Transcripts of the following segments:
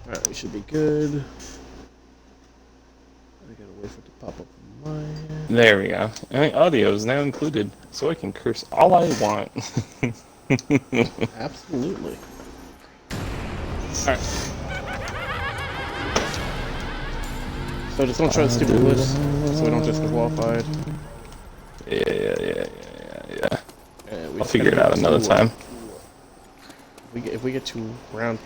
Alright, we should be good. I gotta wait for it to pop up on my end. There we go. I mean, audio is now included, so I can curse all I want. Absolutely. Alright. So just don't try to stupid lifts, so we don't just get qualified. Yeah. I'll figure it out another time. If we get to round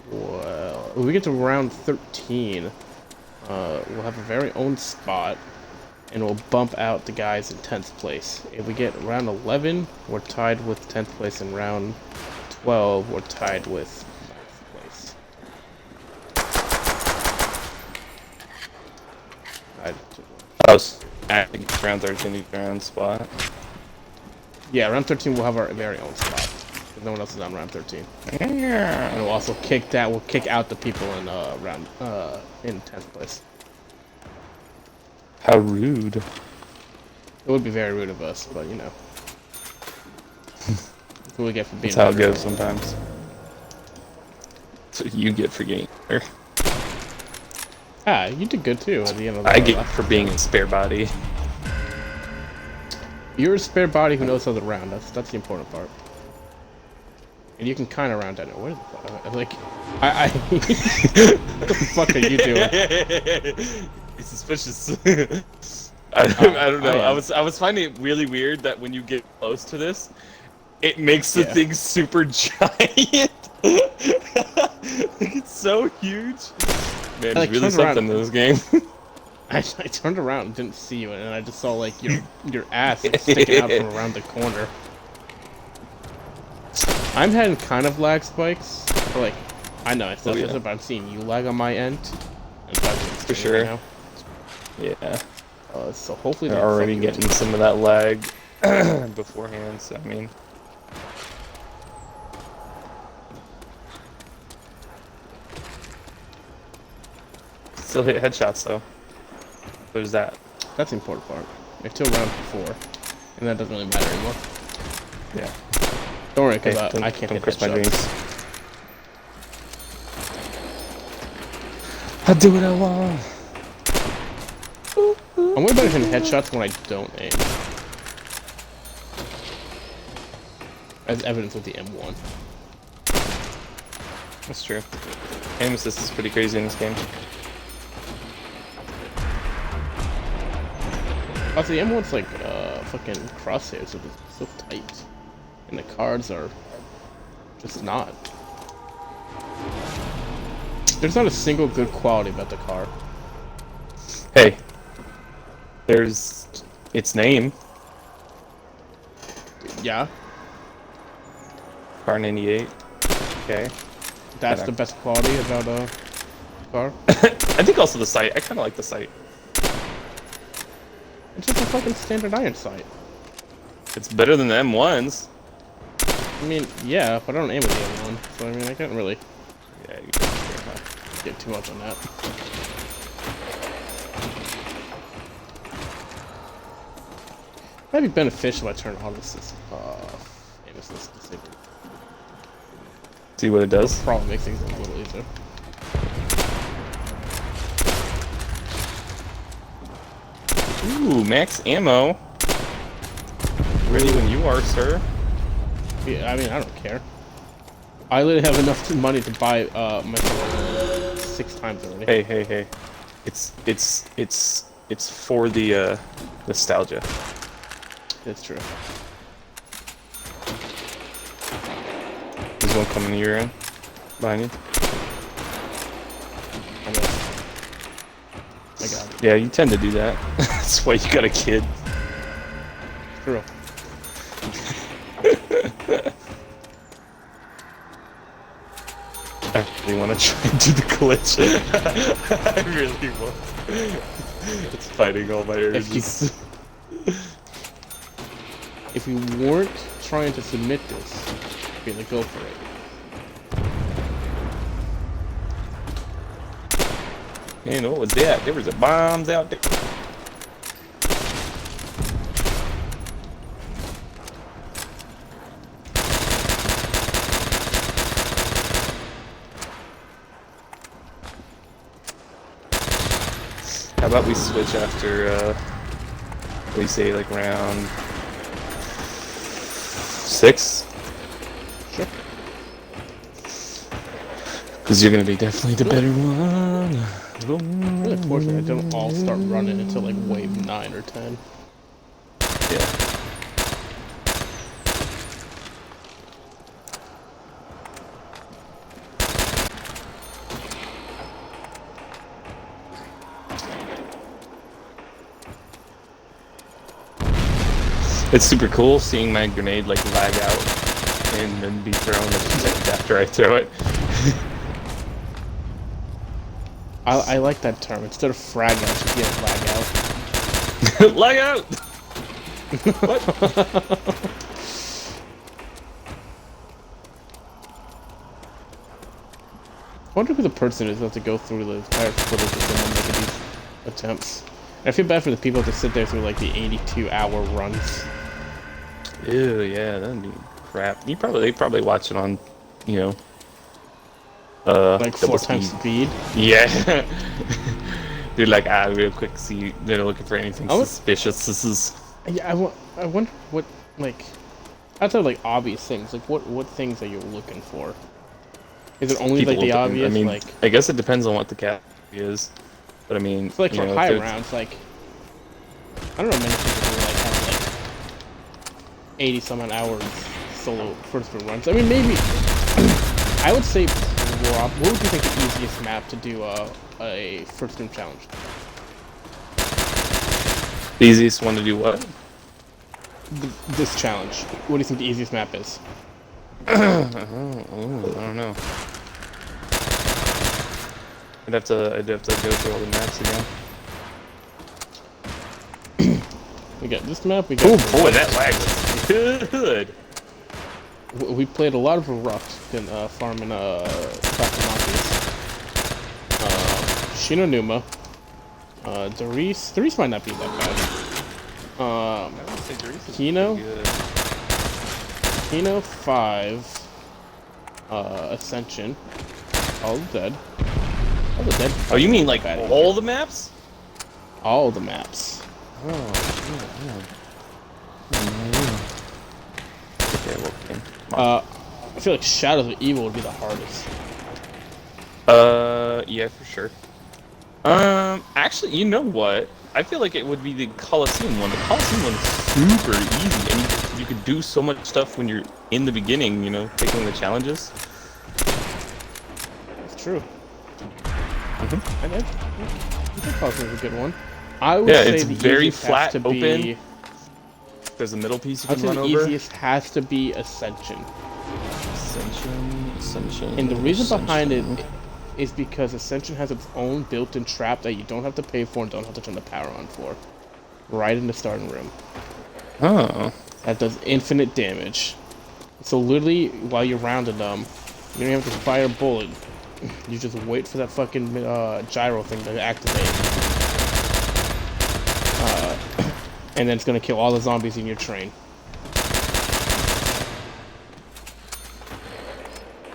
12, if we get to round 13, we'll have a very own spot, and we'll bump out the guys in 10th place. If we get round 11, we're tied with 10th place, and round 12, we're tied with 9th place. I was at round 13 round spot. Yeah, round 13 we'll have our very own spot. Because no one else is on round 13. Yeah. And we'll also kick out the people in round in 10th place. How rude. It would be very rude of us, but you know. That's what we get for being. That's how it goes sometimes. That's what you get for getting there. Ah, you did good too at the end of the I get for being a spare body. You're a spare body who knows how to round. That's the important part. And you can kind of round at it. What is it? Like, what the fuck are you doing? It's suspicious. I don't know. I was finding it really weird that when you get close to this, it makes the thing super giant. Like, it's so huge. Man, there's really something in this game. I turned around and didn't see you, and I just saw like your ass sticking out from around the corner. I'm having kind of lag spikes. But, like, I know it's not but I'm seeing you lag on my end. For sure. Right now. Yeah. So hopefully they're already getting some of that lag beforehand. So I mean. Still hit headshots though. There's that. That's the important part. Until round 4, and that doesn't really matter anymore. Yeah. Don't worry, because I can't hit my dreams. headshots. I'll do what I want. I'm way better hitting headshots when I don't aim. As evidence with the M1. That's true. Aim assist is pretty crazy in this game. Also, the M1's like fucking crosshairs, so it's so tight. And the cards are just not. There's not a single good quality about the car. Hey. There's its name. Yeah. Car 98. Okay. That's the best quality about a car? I think also the sight. I kind of like the sight. It's just a fucking standard iron sight. It's better than the M1s. I mean, yeah, but I don't aim with the M1, so I mean, I can't really get too much on that. Might be beneficial if I turn auto assist off. Aim assist disabled. See what it does? Probably makes things a little easier. Ooh, max ammo. Ready when you are, sir. Yeah, I mean, I don't care. I literally have enough money to buy myself 6 times already. Hey. It's for the nostalgia. That's true. There's one coming your end. Behind you. I got it. Yeah, you tend to do that. That's why you got a kid. True. I really want to try and do the glitch. I really want. It's fighting all my urges. If you weren't trying to submit this, you're gonna go for it. Man, what was that? There was a bombs out there. How about we switch after, we say like round 6? Sure. Because you're gonna be definitely the better one. Really fortunate I didn't all start running until like wave 9 or 10. Yeah. It's super cool seeing my grenade like lag out and then be thrown a few seconds after I throw it. I like that term. Instead of frag out, just get lag out. Lag out! What? I wonder who the person is that has to go through the entire footage of someone making these attempts. And I feel bad for the people that sit there through like the 82-hour runs. Ew, yeah, that'd be crap. They probably watch it on, you know, Like 4 times speed. Yeah. Dude, like, real quick, see, they're looking for anything suspicious. This is. Yeah, I wonder what, like, outside of like obvious things, like what things are you looking for? Is it only like the obvious? I mean, like, I guess it depends on what the category is, but I mean, so like for high rounds, like, I don't know many people who like have like 80 some odd hours solo first runs. I mean, maybe I would say, Rob, what would you think the easiest map to do a first room challenge? The easiest one to do what? This challenge. What do you think the easiest map is? I don't know. I'd have to go through all the maps again. We got this map. We got. Oh boy, that lag was good. We played a lot of Ruft and farming Bakumakis. Shinonuma. Darius might not be that bad. Kino 5. Ascension. All dead. All the dead. Oh, you mean like all the maps? All the maps. Oh, yeah. Okay, well, I feel like Shadows of Evil would be the hardest. Yeah, for sure. Actually, you know what? I feel like it would be the Coliseum one. The Coliseum one is super easy, and you could do so much stuff when you're in the beginning, you know, taking the challenges. That's true. Mm-hmm. I think Coliseum is a good one. I would say it's the very easiest flat, has to open. be... There's a middle piece you I'd can say run the over. easiest has to be Ascension. Ascension. And the reason behind it is because Ascension has its own built-in trap that you don't have to pay for and don't have to turn the power on for. Right in the starting room. Oh. That does infinite damage. So literally, while you're rounding them, you don't have to fire a bullet. You just wait for that fucking gyro thing to activate. And then it's gonna kill all the zombies in your train.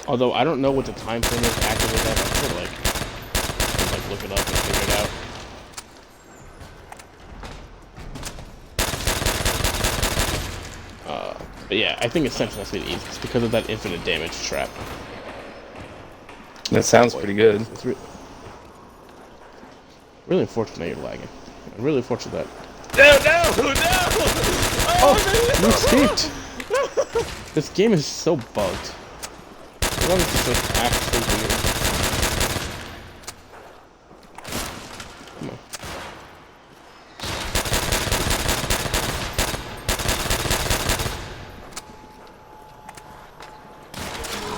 Although I don't know what the time frame is to activate that, I feel like look it up and figure it out. But yeah, I think Ascension has to be the easiest because of that infinite damage trap. That sounds pretty good. It's really unfortunate that you're lagging. I'm really unfortunate that. No! Oh, you escaped! This game is so bugged. It's just like actually weird. Come on.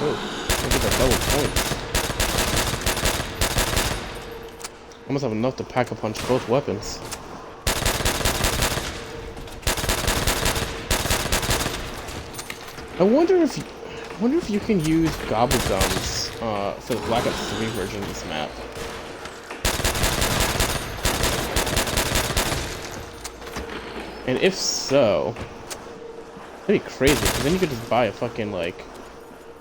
Oh, look at that double points. Almost have enough to pack a punch both weapons. I wonder if you can use gobble gums for the Black Ops 3 version of this map. And if so, that'd be crazy, because then you could just buy a fucking, like,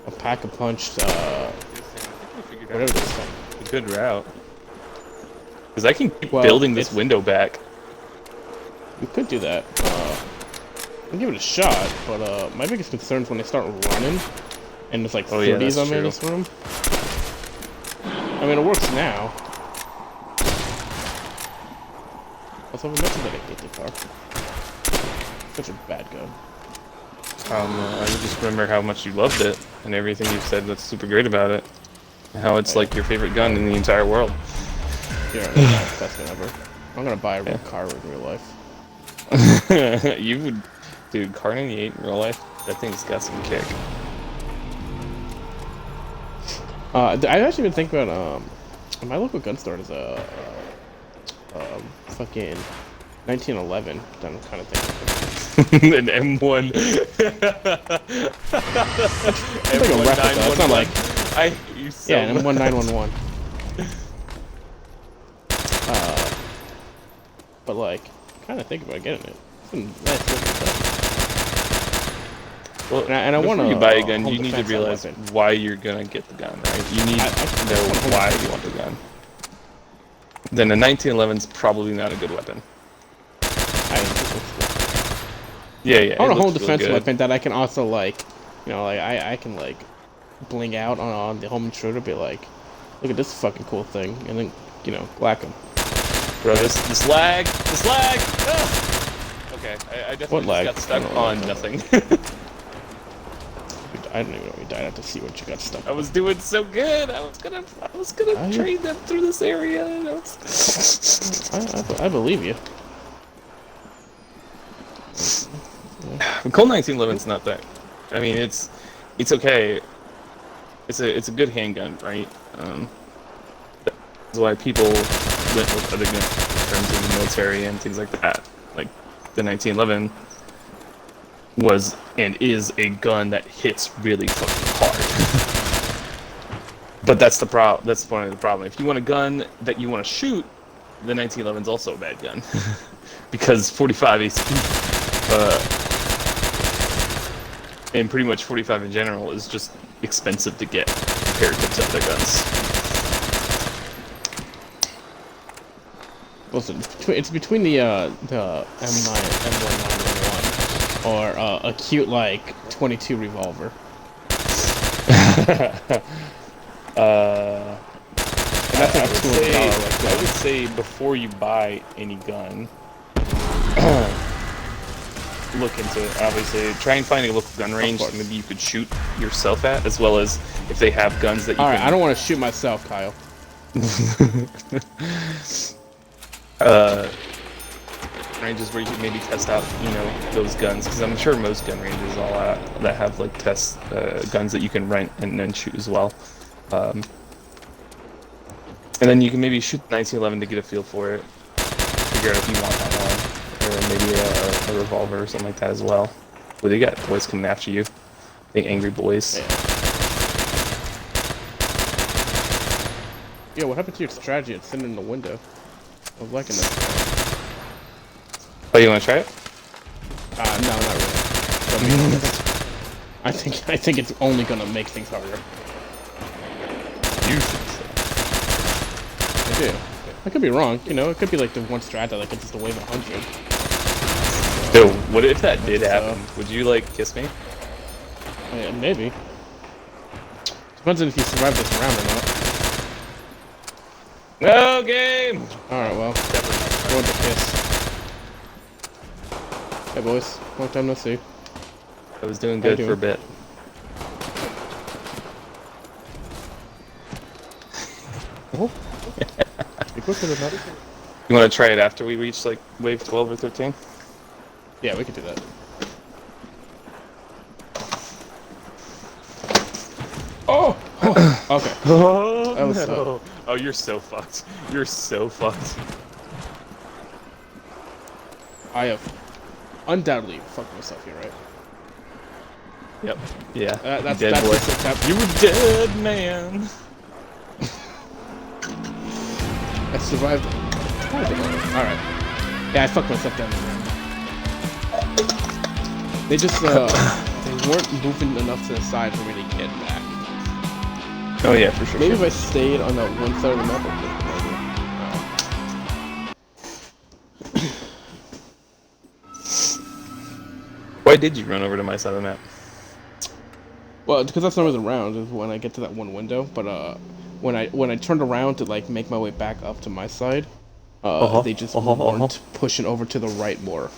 a pack of punched, whatever this thing. A good route. Because I can keep Well, building this window back. We could do that. I'll give it a shot, but my biggest concern is when they start running, and there's like 30 of them in this room. I mean, it works now. Also, we mentioned that I hate the car. Such a bad gun. I just remember how much you loved it, and everything you've said that's super great about it. And how it's like your favorite gun in the entire world. Yeah, best gun ever. I'm gonna buy a car in real life. You would, dude. Car 98 in real life. That thing's got some kick. I've actually been thinking about my local gun store is a fucking 1911. I'm kind of thinking. An M1. It's like a replica. It's not like. I hate you so Yeah, an M1 911. But like, kind of thinking about getting it. It's been nice looking stuff. Well, and I want to. You buy a gun, you need to realize why you're gonna get the gun, right? You need to know why you want the gun. Then a 1911's probably not a good weapon. Yeah. I want a home defense weapon that I can also like, you know, like I can like bling out on the home intruder, be like, look at this fucking cool thing, and then you know, whack them. Bro, this lag. Ah! Okay, I definitely just got stuck on nothing. I don't even know if you died. I have to see what you got stuck on. I was doing so good. I was gonna trade them through this area. I believe you. Colt 1911's not that. I mean, it's okay. It's a good handgun, right? That's why people went with other guns in terms of the military and things like that. Like the 1911 was and is a gun that hits really fucking hard. But that's the problem. That's one of the problem. If you want a gun that you want to shoot, the 1911 is also a bad gun because 45 ACP and pretty much 45 in general is just expensive to get compared to other guns. Listen, it's between the M9 M1911 or a cute like 22 revolver. I would say before you buy any gun, look into it. Obviously, try and find a local gun range that maybe you could shoot yourself at, as well as if they have guns that you Alright, I don't want to shoot myself, Kyle. Ranges where you can maybe test out, you know, those guns, because I'm sure most gun ranges all that have like test guns that you can rent and then shoot as well. And then you can maybe shoot 1911 to get a feel for it, figure out if you want that one, or maybe a revolver or something like that as well. What do you got? Boys coming after you. I think angry boys. Yeah, what happened to your strategy? It's sitting in the window. I was liking that. Oh, you want to try it? No, not really. I think it's only gonna make things harder. You think so? I do. I could be wrong. You know, it could be like the one strat that like gets us to wave 100. So, what if that did happen? Would you like kiss me? Yeah, maybe. Depends on if you survive this round or not. No game. All right, well, I want to kiss. Hey boys, long time no see. I was doing good for a bit. Oh. You quicker than that? You want to try it after we reach like wave 12 or 13? Yeah, we could do that. Oh! Okay. Oh, that was no. Oh, you're so fucked. You're so fucked. I have undoubtedly fucked myself here, right? Yep. Yeah. That's dead boy. You were dead, man. I survived. Alright. Yeah, I fucked myself down there. They just, they weren't moving enough to the side for me to get back. Oh yeah, for sure. Maybe if I stayed on that one side of the map, Why did you run over to my side of the map? Well, because that's always around is when I get to that one window. But when I turned around to like make my way back up to my side, they just weren't pushing over to the right more.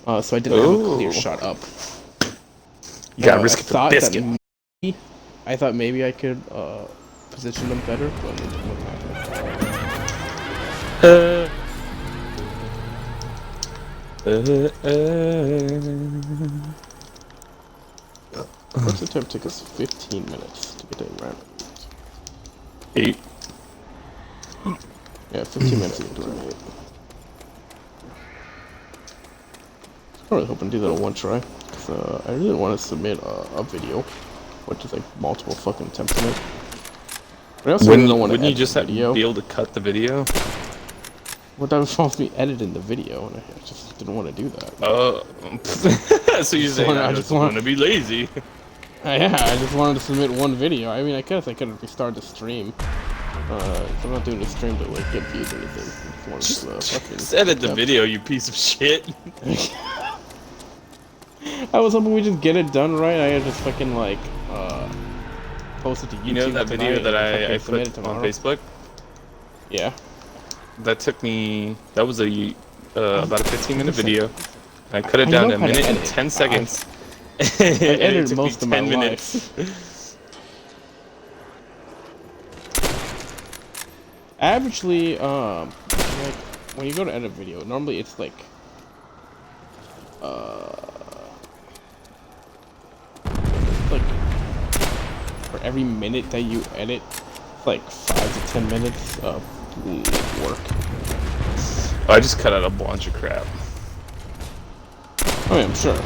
So I didn't have a clear shot up. You gotta risk it for the biscuit. I thought maybe I could position them better, but it didn't happen. First attempt took us 15 minutes to get a round. 8. Yeah, 15 minutes to get to round 8. I'm really hoping to do that in one try, because I really want to submit a video, which is like multiple fucking attempts in it. But I also really don't want to Wouldn't you just be able to cut the video? Well, that was supposed to be editing the video, and I just didn't want to do that. Oh, so you're saying I just want to be lazy? Yeah, I just wanted to submit one video. I mean, I guess I could have restarted the stream. I'm not doing the stream to like get views or anything. Just edit the video, you piece of shit. I was hoping we just get it done right. I just fucking like post it to YouTube. You know that video that I put on Facebook? Yeah. That took me. That was a about a 15-minute video. I cut it down to a minute and 10 seconds. I edited most of my life. Averagely, like when you go to edit video, normally it's like for every minute that you edit, it's like 5 to 10 minutes of work. I just cut out a bunch of crap. I mean, I'm sure.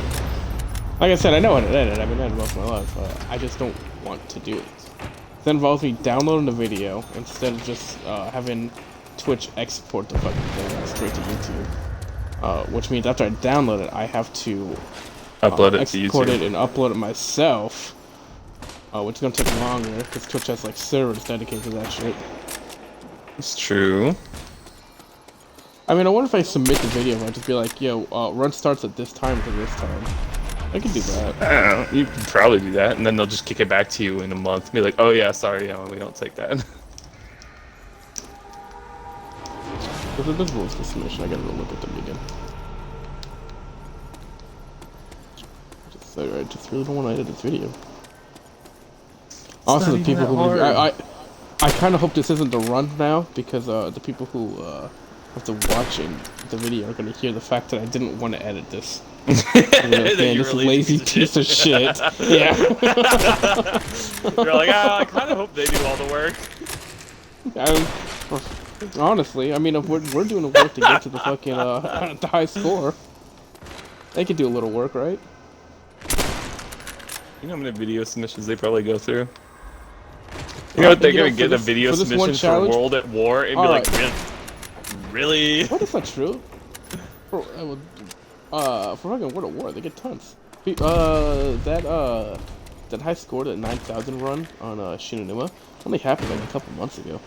Like I said, I know how to edit. I've been editing most of my life, but I just don't want to do it. That involves me downloading the video instead of just having Twitch export the fucking thing straight to YouTube. Which means after I download it, I have to upload it to YouTube. Export it and upload it myself, which is gonna take longer because Twitch has like servers dedicated to that shit. It's true. I mean, I wonder if I submit the video, I'd just be like, yo, run starts at this time to this time. I could do that. I don't know. You could probably do that, and then they'll just kick it back to you in a month. Be like, oh yeah, sorry, we don't take that. If the visible is the submission, I gotta go look at them again. I just really don't want to edit this video. Also, the people who I kind of hope this isn't the run now, because the people who have to watch the video are gonna hear the fact that I didn't want to edit this. Like, man, this lazy piece of shit. Yeah. You're like, I kind of hope they do all the work. Honestly, I mean, if we're doing the work to get to the fucking the high score, they could do a little work, right? You know how many video submissions they probably go through? You know what, they're gonna get a video submission for World at War and be like, really? What is that true? For fucking World at War, they get tons. That high score, that 9,000 run on Shinonuma, only happened like a couple months ago.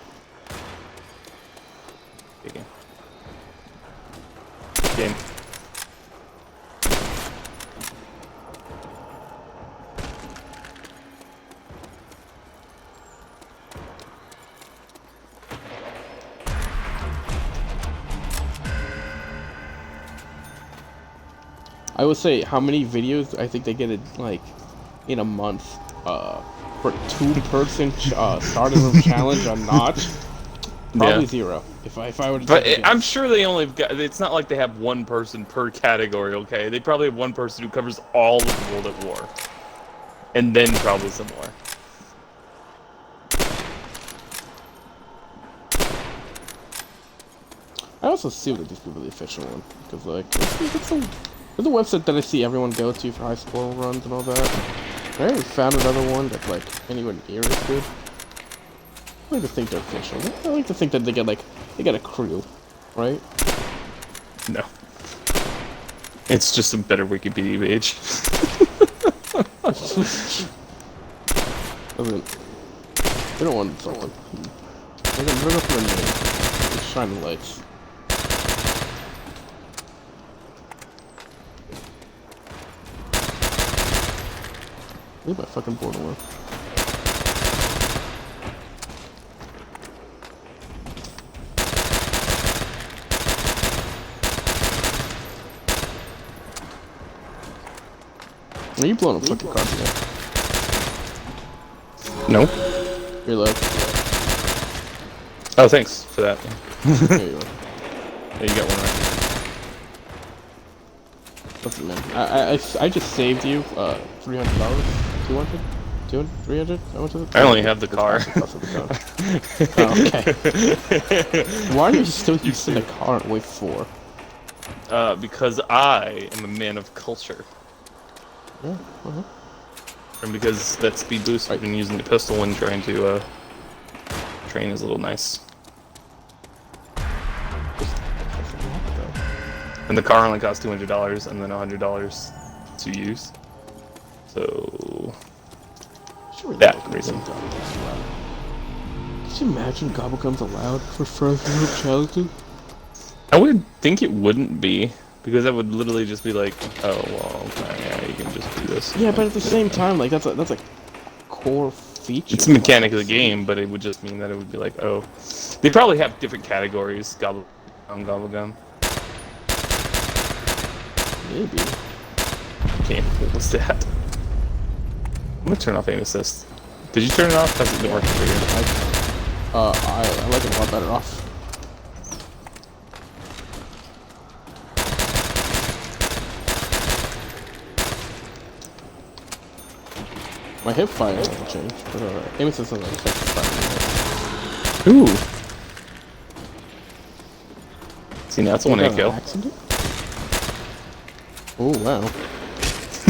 Game. I would say how many videos I think they get it like in a month for 2-person starter room challenge on Natch. Probably zero. If I were to. But I'm sure they only got. It's not like they have one person per category. Okay, they probably have one person who covers all of World at War, and then probably some more. I also assume that these people are the official one because like it's a website that I see everyone go to for high score runs and all that. I haven't found another one that's like anywhere near as good. I like to think they're official. I like to think that they get a crew, right? No. It's just a better Wikipedia page. I mean, they don't want something. They're gonna bring up their name. Shining lights. Leave my fucking board alone. Are you blowing a fucking card today? No. Reload. Oh, thanks for that. There you are. Yeah, you got one right. Listen, man. I just saved you $300, 200, 200, 300. How much is it? I only have the car. Oh, okay. Why are you still using the car at wave 4? Because I am a man of culture. Yeah. And because that speed boost I've been using the pistol when trying to train is a little nice. And the car only costs $200 and then $100 to use. So that reason. Could you imagine Gobblegums allowed for frozen group challenges? I would think it wouldn't be, because that would literally just be like, oh well, okay, yeah, you can just do this. Yeah, but at the same time, like that's a core feature. It's a mechanic of the game, but it would just mean that it would be like, oh, they probably have different categories. Gobblegum. Maybe. Okay, what was that? I'm gonna turn off aim assist. Did you turn it off? Has it been working for you? I like it a lot better off. My hip fire hasn't changed, but aim assist doesn't affect the fire. Ooh. See, now it's a 1-8 kill. Oh wow.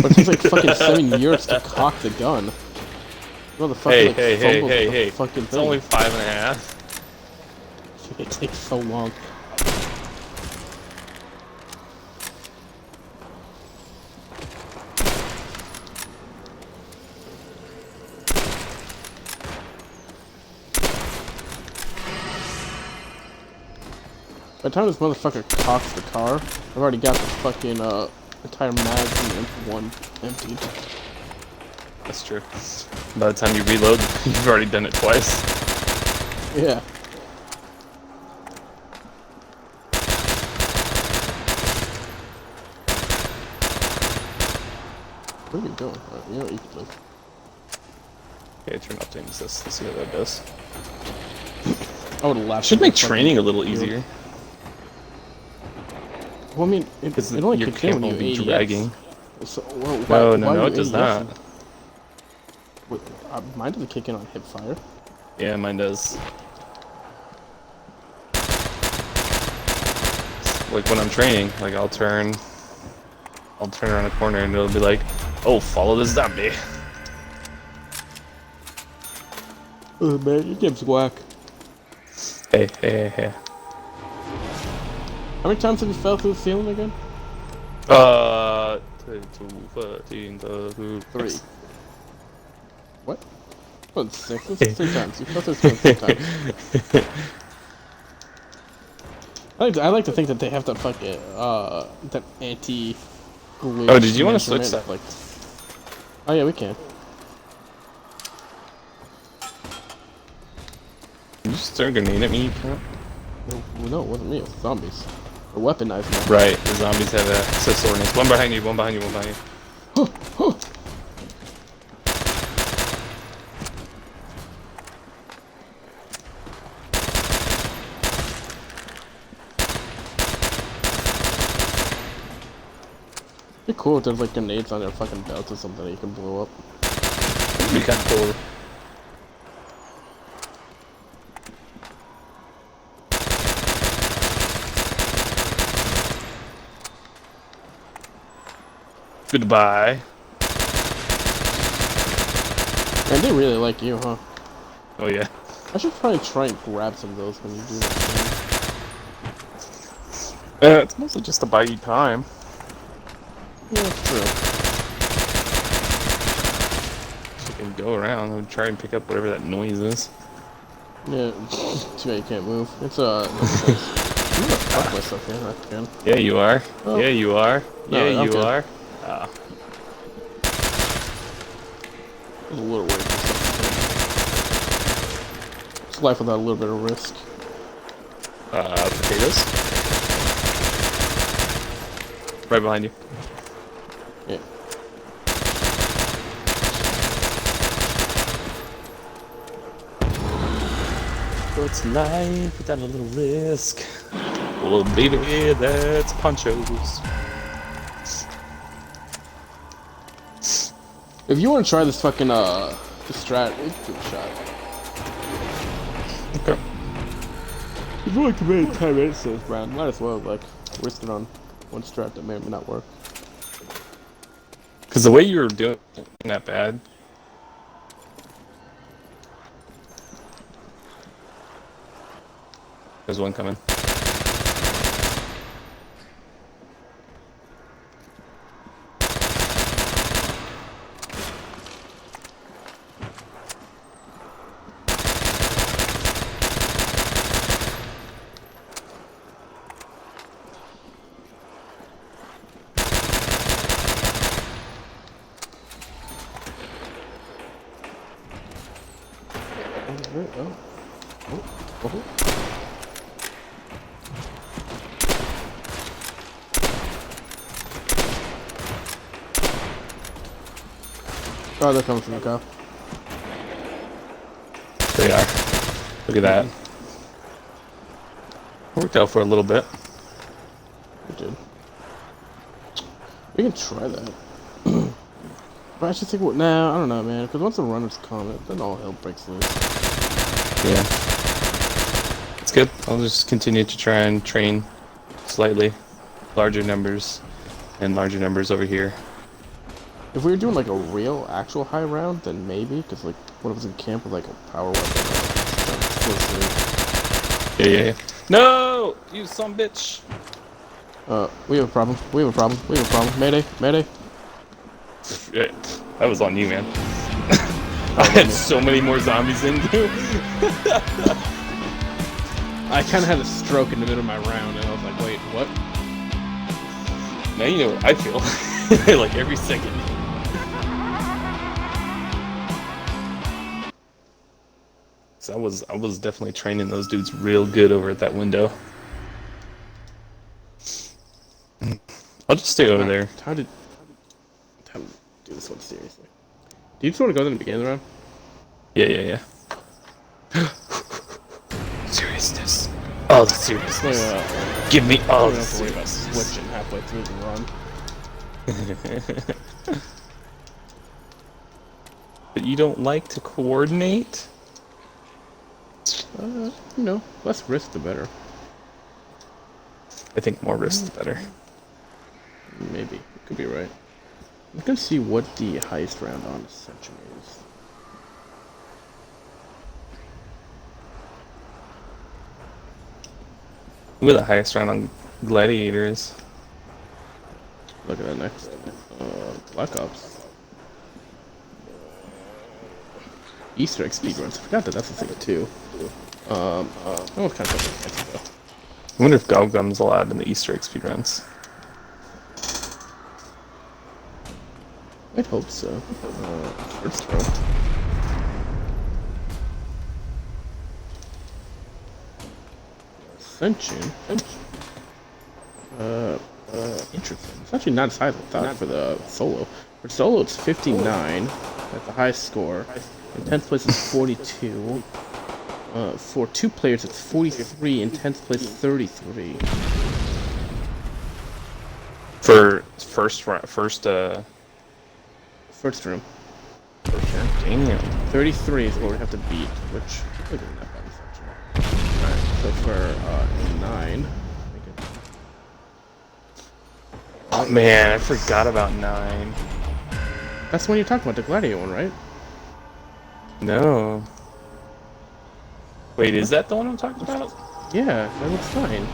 But it takes like fucking 7 years to cock the gun. Hey, like, hey. Fucking it's thing. only 5.5. It takes so long. By the time this motherfucker cocks the car, I've already got the fucking entire magazine and one emptied. That's true. By the time you reload, you've already done it twice. Yeah. What are you doing? You know what you can do. Okay, turn off aim assist. Let's see what that does. I would have laughed. Should make training a little easier. Well, I mean, it only kicks in when you dragging. So, well, no, it does not. Wait, mine doesn't kick in on hip fire. Yeah, mine does. Like when I'm training, like I'll turn around a corner and it'll be like, oh, follow this zombie. Oh man, your game's whack. Hey. How many times have you fell through the ceiling again? 3. What? Oh, 6? That's 3 times. You fell through the ceiling 3 times. I like to think that they have that fucking, that anti-glitch. Oh, did you want to switch that? Like... Oh yeah, we can. Did you just throw a grenade at me, you cunt? No, it wasn't me. It was zombies. They're weaponized now. Right, the zombies have access ordnance. One behind you. It'd be cool if there's like grenades on their fucking belts or something that you can blow up. It'd be kind of cool. Goodbye. Man, they really like you, huh? Oh yeah. I should probably try and grab some of those when you do that. It's mostly just to buy you time. Yeah, that's true. You can go around and try and pick up whatever that noise is. Yeah, too bad you can't move. It's I'm gonna fuck myself here, I can. Yeah, you are. Oh. Yeah, you are. No, Yeah, I'm you good. are. a little worried. It's life without a little bit of risk. Potatoes. Right behind you. Yeah. What's life without a little risk? Well, baby, that's ponchos. If you want to try this fucking the strat, it's a good shot. Okay. If you only committed 10 minutes to this round, might as well like risk it on one strat that may or may not work. Because the way you were doing it wasn't that bad. There's one coming. Oh, they're coming from the car. They are. Look at that. Worked out for a little bit. We did. We can try that. But I just think, nah, I don't know, man. Because once the runners come, then all hell breaks loose. Yeah. It's good. I'll just continue to try and train slightly larger numbers and larger numbers over here. If we were doing like a real, actual high round, then maybe. Because like, what if it's in camp with like a power weapon? Yeah. No! You son of a bitch! We have a problem. We have a problem. We have a problem. Mayday! Mayday! Shit. That was on you, man. I had so many more zombies in you. I kind of had a stroke in the middle of my round, and I was like, wait, what? Now you know what I feel. Like every second. So I was definitely training those dudes real good over at that window. I'll just stay over there. Time to do this one seriously. Do you just want to go in the beginning of the round? Yeah. Seriousness. All the seriousness. Give me all the seriousness. Switching halfway through the run. But you don't like to coordinate? You know, less risk the better. I think more risk the better. Maybe. Could be right. I'm gonna see what the highest round on Ascension is. Who the highest round on Gladiator is? Look at that next. Black Ops. Easter egg speedruns. I forgot that that's a thing too. That one's kind of fancy though. I wonder if Galgum's allowed in the Easter egg speedruns. I'd hope so. First throw. Ascension. Interesting. It's actually not as high as I thought for the solo. For solo, it's 59. That's the highest score. In 10th place, it's 42. For 2 players, it's 43. In 10th place, 33. For first room. First room. Damn. 33 is what we have to beat, which isn't that bad, actually. Alright, so for 9. Oh man, I forgot about 9. That's the one you're talking about, the Gladiator one, right? No. Wait, is that the one I'm talking about? Yeah, that looks fine.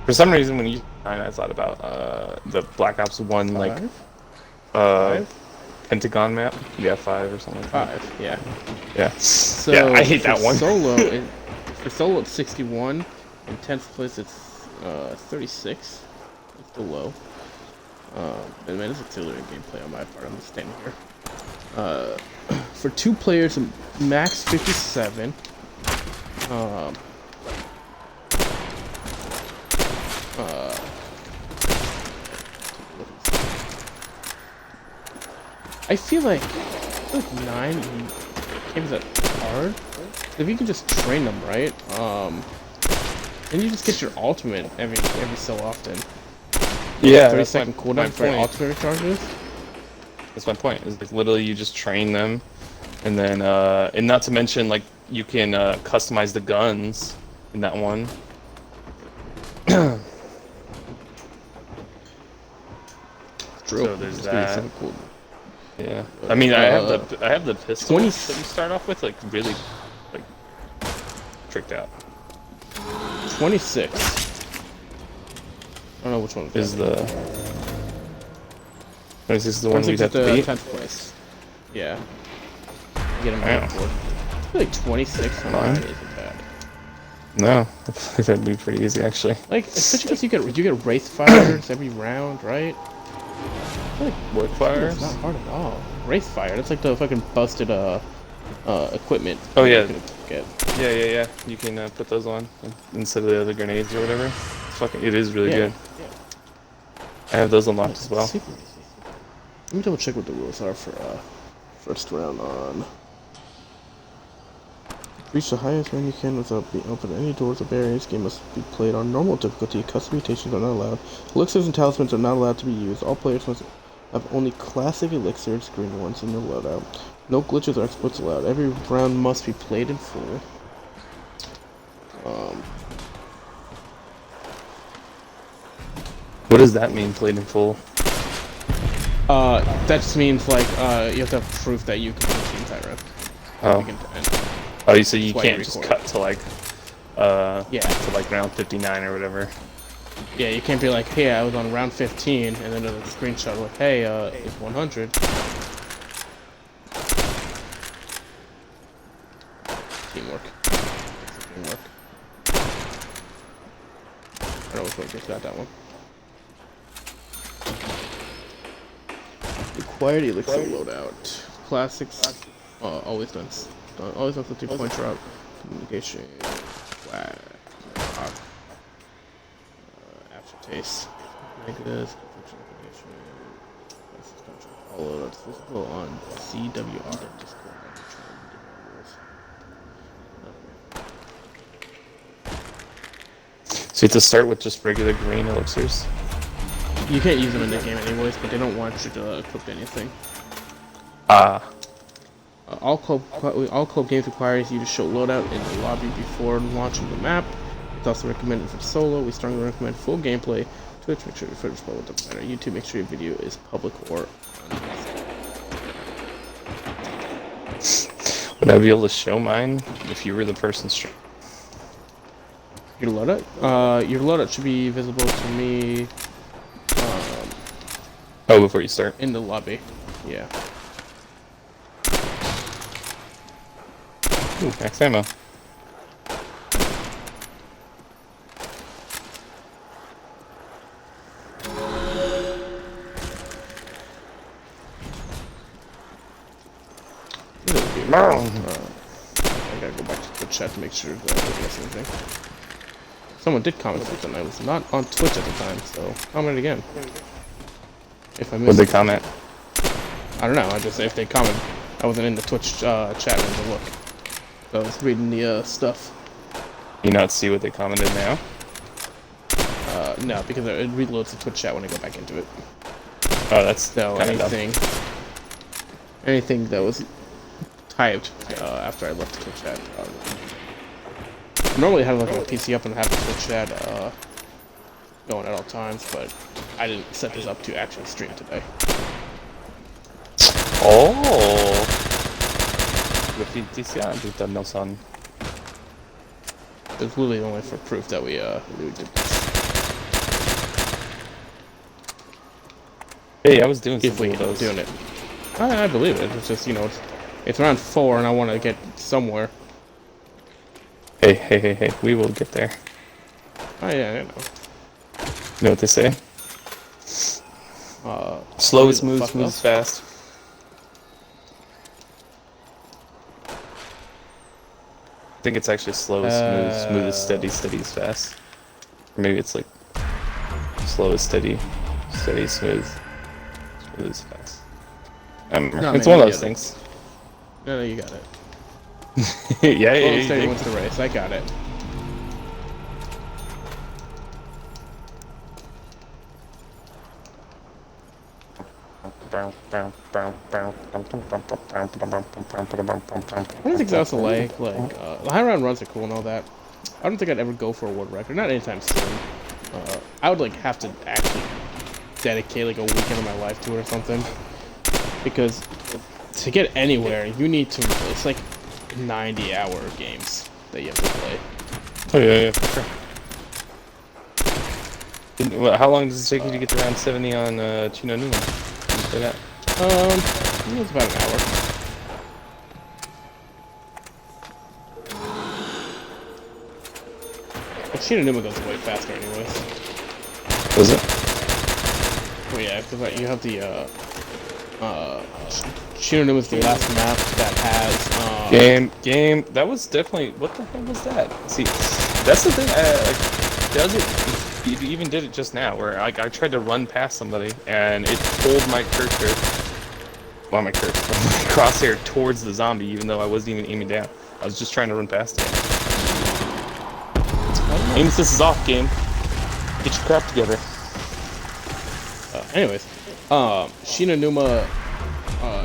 For some reason, when you 9, I thought about the Black Ops 1 like 5? Pentagon map. Yeah, 5 or something like that. 5, yeah. Yeah. So yeah, I hate that one. For solo, it's 61. In 10th place, it's 36. It's still low. And man, it's auxiliary gameplay on my part. I'm just standing here. For 2 players, max 57. I feel like 9 games that hard. If you can just train them right, then you just get your ultimate every so often. Yeah, 30-second cooldown for your ultimate recharges. That's my point. Is like literally you just train them, and then and not to mention like you can customize the guns in that one. True. So there's that. Cool. Yeah. I mean, I have the pistol 20 that you start off with, like really, like tricked out. 26. I don't know which one Is the 26 is the one we have to beat? 10th place. Yeah. Get him out for. I feel like 26 on mine isn't bad. No, I think that'd be pretty easy actually. Like, especially because you get wraith fires every round, right? Like Work fires? It's not hard at all. Wraith fire. That's like the fucking busted equipment. Oh yeah. Get. Yeah. You can put those on instead of the other grenades or whatever. It is really good. Yeah. I have those unlocked as well. Super easy. Let me double check what the rules are for first round on. Reach the highest rank you can without being open to any doors or barriers. Game must be played on normal difficulty. Custom mutations are not allowed. Elixirs and talismans are not allowed to be used. All players must have only classic elixirs, green ones, in their loadout. No glitches or exploits allowed. Every round must be played in full. What does that mean, played in full? That just means like you have to have proof that you can finish the entire round. Oh. So you can't just cut to like to like round 59 or whatever. Yeah, you can't be like, hey, I was on round 15, and then a screenshot like, hey, it's 100. Teamwork. Teamwork. I don't know which one just got that one. Required elixir loadout. Classics. Always done. Always done 50-point drop. Communication. Flag. Aftertaste. Negatives. All loadouts visible on CWR Discord. So you have to start with just regular green elixirs? You can't use them in the game anyways, but they don't want you to equip anything. All club games requires you to show loadout in the lobby before launching the map. It's also recommended for solo. We strongly recommend full gameplay. Twitch, make sure your footage is public. Doesn't matter. YouTube, make sure your video is public or Would I be able to show mine if you were the person streaming? your loadout? Your loadout should be visible to me. Oh, before you start? In the lobby. Yeah. Ooh, max ammo. I gotta go back to the chat to make sure that I didn't miss anything. Someone did comment something. I was not on Twitch at the time, so comment again. If I missed. What'd they comment? I don't know. If they comment, I wasn't in the Twitch chat room to look. So I was reading the stuff. You not see what they commented now? No, because it reloads the Twitch chat when I go back into it. Oh, that's so anything that was typed after I left the Twitch chat. Normally I have like my PC up and have the Twitch chat going at all times, but I didn't set this up to actually stream today. Oh. No son. It's literally only for proof that we did this. Hey, I was doing if we those. Doing it. I believe it. It's just, you know, it's round 4 and I want to get somewhere. Hey, we will get there. Oh yeah, I know. You know what they say? Slow is smooth, smooth is fast. I think it's actually slow is smooth, smooth is steady, steady is fast. Or maybe it's like slow is steady, steady is smooth, smooth is fast. I don't remember. No, It's man, one you of those get it. things. No, you got it. Yeah, Slow yeah, and steady yeah. wins the race. I got it. One of the things I also like, the high round runs are cool and all that. I don't think I'd ever go for a world record, not anytime soon. I would like have to actually dedicate like a weekend of my life to it or something, because to get anywhere, you need to. It's like 90-hour games that you have to play. Oh yeah, yeah, for sure. How long does it take you to get to round 70 on Chino Newman? Say that. I think it's about an hour. Like, Shino Numa goes way faster anyways. Was it? Oh yeah, because you have the, Shino Numa's the last map that has, Game. That was definitely. What the hell was that? See, that's the thing. Like, does it? You even did it just now, where like I tried to run past somebody and it pulled my cursor. Well, my cursor, my crosshair towards the zombie, even though I wasn't even aiming down. I was just trying to run past it. Aim assist is off, game. Get your crap together. Anyways, Shino Numa,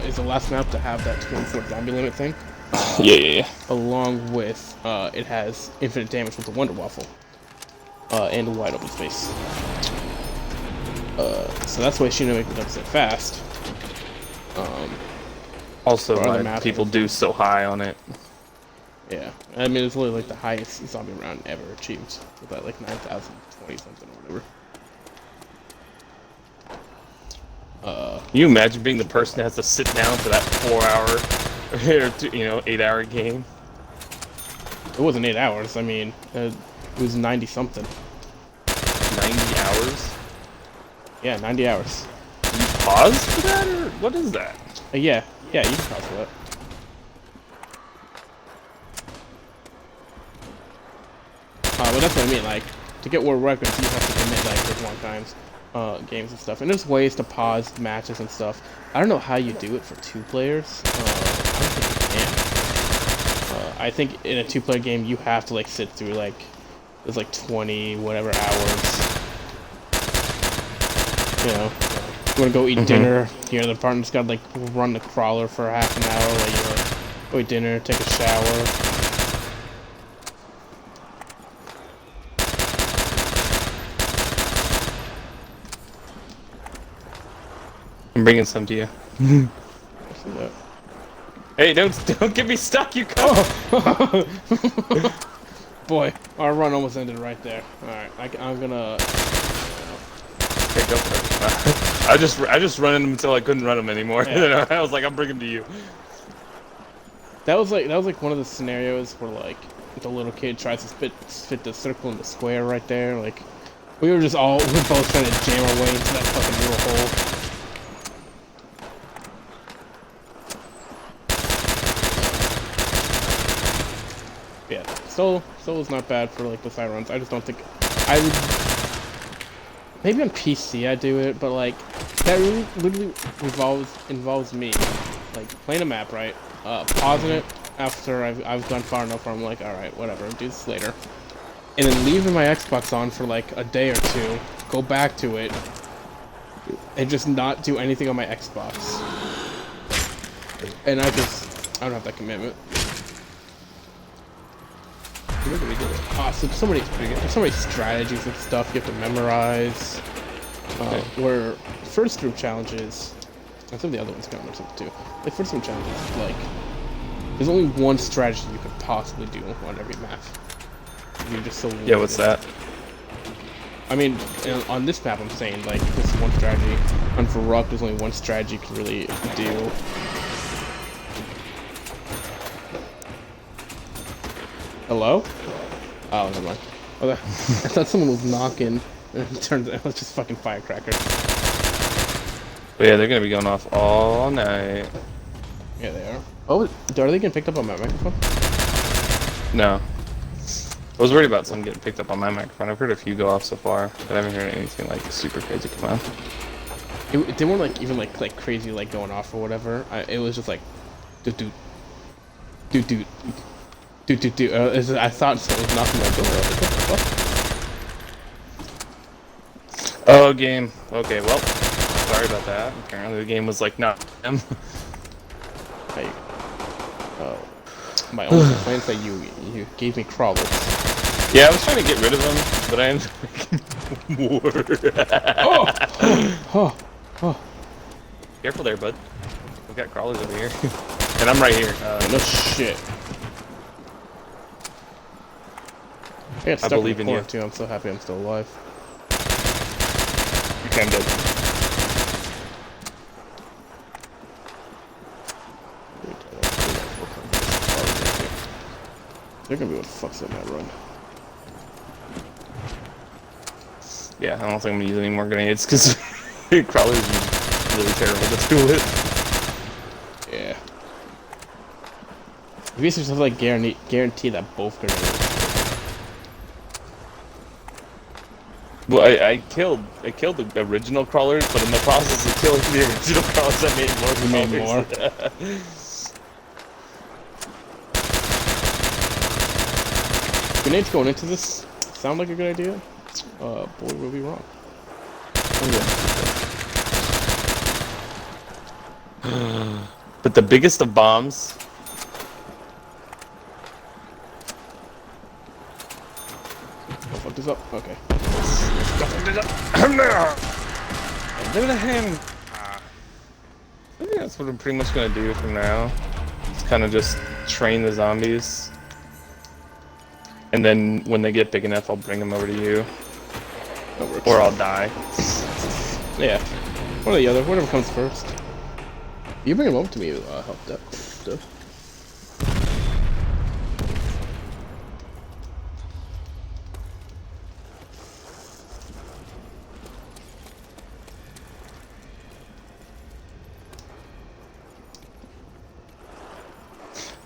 is the last map to have that 24 zombie limit thing. Yeah. Along with, it has infinite damage with the Wonder Waffle. And a wide open space. So that's why Shino makes it so fast. Also, other why maps people are- do so high on it. Yeah, I mean it's literally like the highest zombie round ever achieved with that like 9,020 something or whatever. Can you imagine being the person that has to sit down for that 4-hour, or 8-hour game? It wasn't 8 hours. I mean, it was 90 something. 90 hours? Yeah, 90 hours. You pause for that, or what is that? Yeah, you can pause for that. But that's what I mean. Like, to get world records, you have to commit like those long times, games and stuff. And there's ways to pause matches and stuff. I don't know how you do it for 2 players. I don't think you can. I think in a 2-player game, you have to like sit through like there's like 20 whatever hours. You know, you want to go eat dinner. You know, the partner's got to like run the crawler for half an hour. Like you like go eat dinner, take a shower. I'm bringing some to you. Hey, don't get me stuck, you cunt! Boy, our run almost ended right there. Alright, I'm gonna... Okay, go for it. I just run him until I couldn't run him anymore. Yeah. I was like, I'm bringing him to you. That was like one of the scenarios where like the little kid tries to fit the circle in the square right there. Like we were both trying to jam our way into that fucking little hole. Yeah, Solo's not bad for like the side runs. I just don't think I would. Maybe on PC I do it, but like that really literally involves me like playing a map, right? Pausing it after I've gone far enough where I'm like, all right, whatever, I'll do this later, and then leaving my Xbox on for like a day or two, go back to it, and just not do anything on my Xbox. And I don't have that commitment. There's so many strategies and stuff you have to memorize. Where first group challenges, and some of the other ones count or something too. Like first group challenges, like there's only one strategy you could possibly do on every map. You're just so limited. Yeah, what's that? I mean, on this map, I'm saying like this is one strategy. On Varrock, there's only one strategy you can really do. Hello? Oh, never mind. Okay. I thought someone was knocking, and it turned out it was just fucking firecrackers. But yeah, they're gonna be going off all night. Yeah, they are. Oh, are they getting picked up on my microphone? No. I was worried about some getting picked up on my microphone. I've heard a few go off so far, but I haven't heard anything like super crazy come out. They weren't like even like crazy like going off or whatever. It was just like, doot doot, doot doot, doot doot doot. I thought something was knocking my door. What the fuck? Oh, game. Okay, well, sorry about that. Apparently the game was like, not him. Hey, my only complaint is that you gave me crawlers. Yeah, I was trying to get rid of them, but I ended up making more. Oh. Careful there, bud. We've got crawlers over here. And I'm right here. No shit. I got stuck believe in in the you. corner too. I'm so happy I'm still alive. You can dead. They're gonna be what fucks up my run. Yeah, I don't think I'm gonna use any more grenades because crawlers are really terrible to deal with. Yeah. You basically just have to like guarantee that both grenades. Well, I killed the original crawlers, but in the process of killing the original crawlers, I made more. You made more. Grenades going into this sound like a good idea? Boy, we'll be wrong. Oh, but the biggest of bombs. Oh, fuck this up. Okay. I think that's what I'm pretty much gonna do from now. It's kind of just train the zombies. And then when they get big enough, I'll bring them over to you. Or I'll die. Yeah. One or the other. Whatever comes first. You bring them over to me, help that.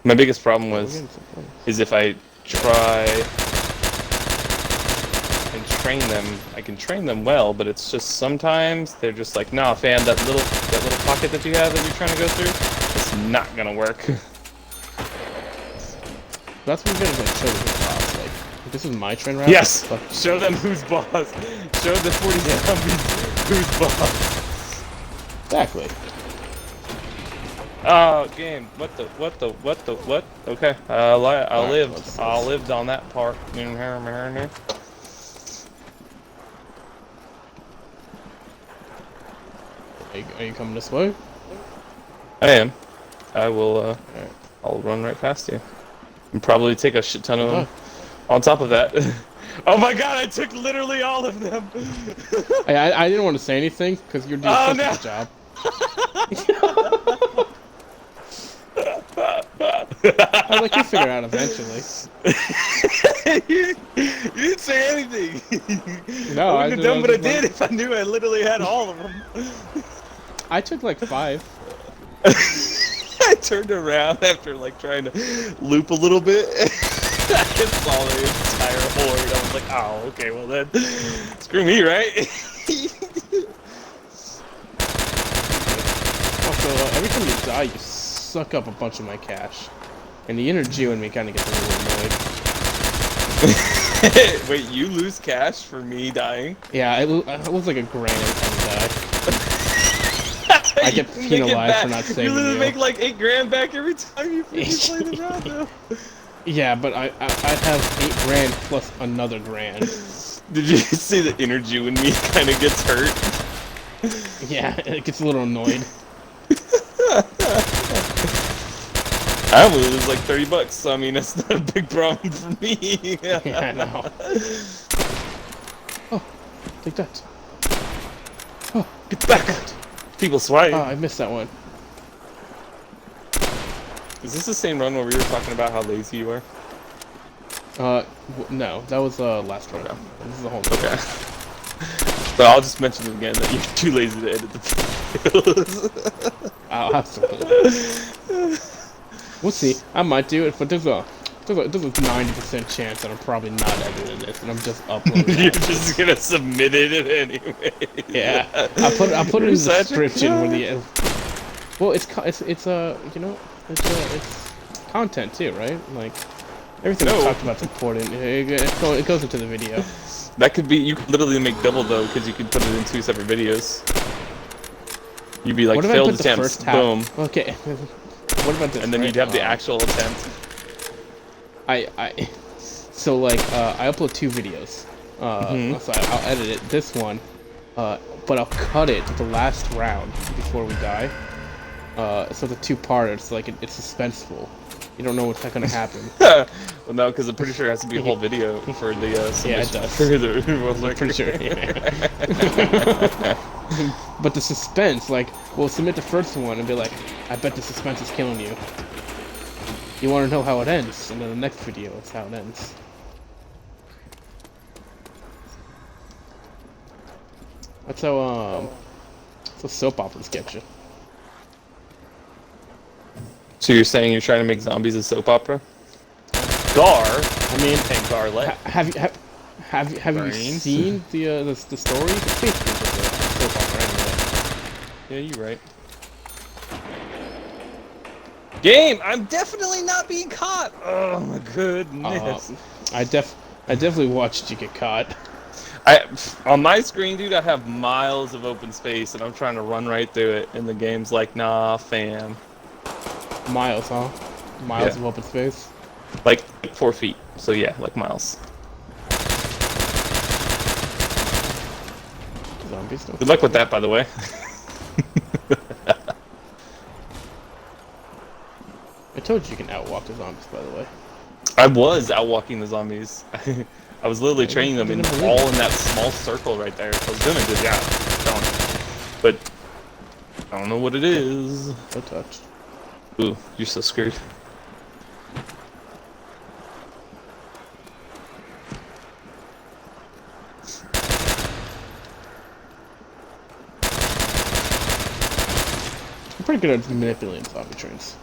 My biggest problem is if I try and train them, I can train them well, but it's just sometimes they're just like, nah, fam, that little pocket that you have that you're trying to go through, it's not gonna work. That's what we're gonna like show the boss. Like, this is my train route. Yes. Show them who's boss. Show the 40 zombies who's boss. Exactly. Oh, game. What? Okay. I lived on that part. Are you coming this way? I am. I will, I'll run right past you. And probably take a shit ton of them. On top of that. Oh my god, I took literally all of them! I didn't want to say anything, because you're doing such a good job. I was like, you'll figure it out eventually. You didn't say anything! No, I wouldn't have done what I did if I knew I literally had all of them. I took like 5. I turned around after like trying to loop a little bit. I saw the entire horde. I was like, oh, okay, well then, screw me, right? Also, every time you die, you suck up a bunch of my cash. And the inner Jew in me kind of gets a little annoyed. Wait, you lose cash for me dying? Yeah, it was like $1,000 every time I die. I get penalized for not saving you. You literally make like $8,000 back every time you finish playing the round, though. Yeah, but I'd have $8,000 plus another grand. Did you see the inner Jew in me kind of gets hurt? Yeah, it gets a little annoyed. I only lose like $30, so I mean that's not a big problem for me. Yeah, I know. Oh, take that. Oh, get back! People swiping. Oh, I missed that one. Is this the same run where we were talking about how lazy you are? No, that was last run. Okay. This is the whole. Okay. So I'll just mention it again that you're too lazy to edit the videos. Absolutely. We'll see. I might do it for the there's a 90% chance that I'm probably not editing this, and I'm just uploading. You're just gonna submit it anyway. Yeah, I put it in the description where the. Well, it's you know, it's content too, right? Like everything we talked about is important. It goes into the video. That could be. You could literally make double though, because you could put it in 2 separate videos. You'd be like, what if failed I put attempts, the first half? boom. Okay. What about this? And then right? you'd have the actual attempt. So like I upload 2 videos. So I'll edit it. This one, but I'll cut it to the last round before we die. So the 2-parter. It's like it's suspenseful. You don't know what's gonna happen. Well, no, because I'm pretty sure it has to be a whole video for the submission. Yeah, it does. I'm pretty sure. Yeah. But the suspense, like, we'll submit the first one and be like, I bet the suspense is killing you. You want to know how it ends, and then the next video is how it ends. That's how soap operas get you. So you're saying you're trying to make zombies a soap opera? Gar. I mean, and Garlet. Have you seen the story? It's basically just a soap opera anyway. Yeah, you're right. Game, I'm definitely not being caught. Oh my goodness. I definitely watched you get caught. On my screen, dude, I have miles of open space, and I'm trying to run right through it, and the game's like, nah, fam. Miles, huh? Miles of open space? Like 4 feet. So yeah, like miles. Zombies don't. Good luck with that, by the way. I told you can outwalk the zombies, by the way. I was outwalking the zombies. I was literally training them all in that small circle right there. I was doing a good job. But I don't know what it is. No touch. Ooh, you're so screwed. I'm pretty good at manipulating zombie trains.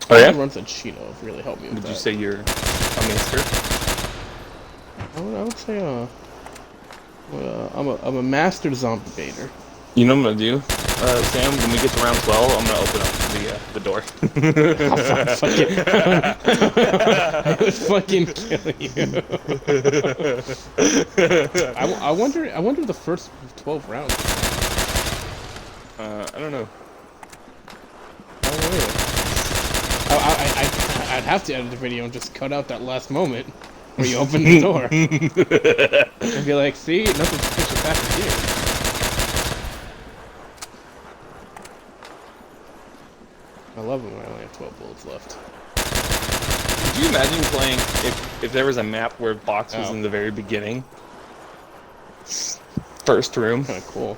Oh yeah? Runs and Chino have really helped me with Would that. you say you're a master? I would say I'm a master zombie baiter. You know what I'm gonna do, Sam? When we get to round 12, I'm gonna open up the door. I would fucking kill you. I wonder the first 12 rounds. I don't know. I'd have to edit the video and just cut out that last moment where you open the door and be like, see, nothing suspicious happened here. I love it when I only have 12 bullets left. Could you imagine playing if there was a map where box was in the very beginning? First room. Kind of cool.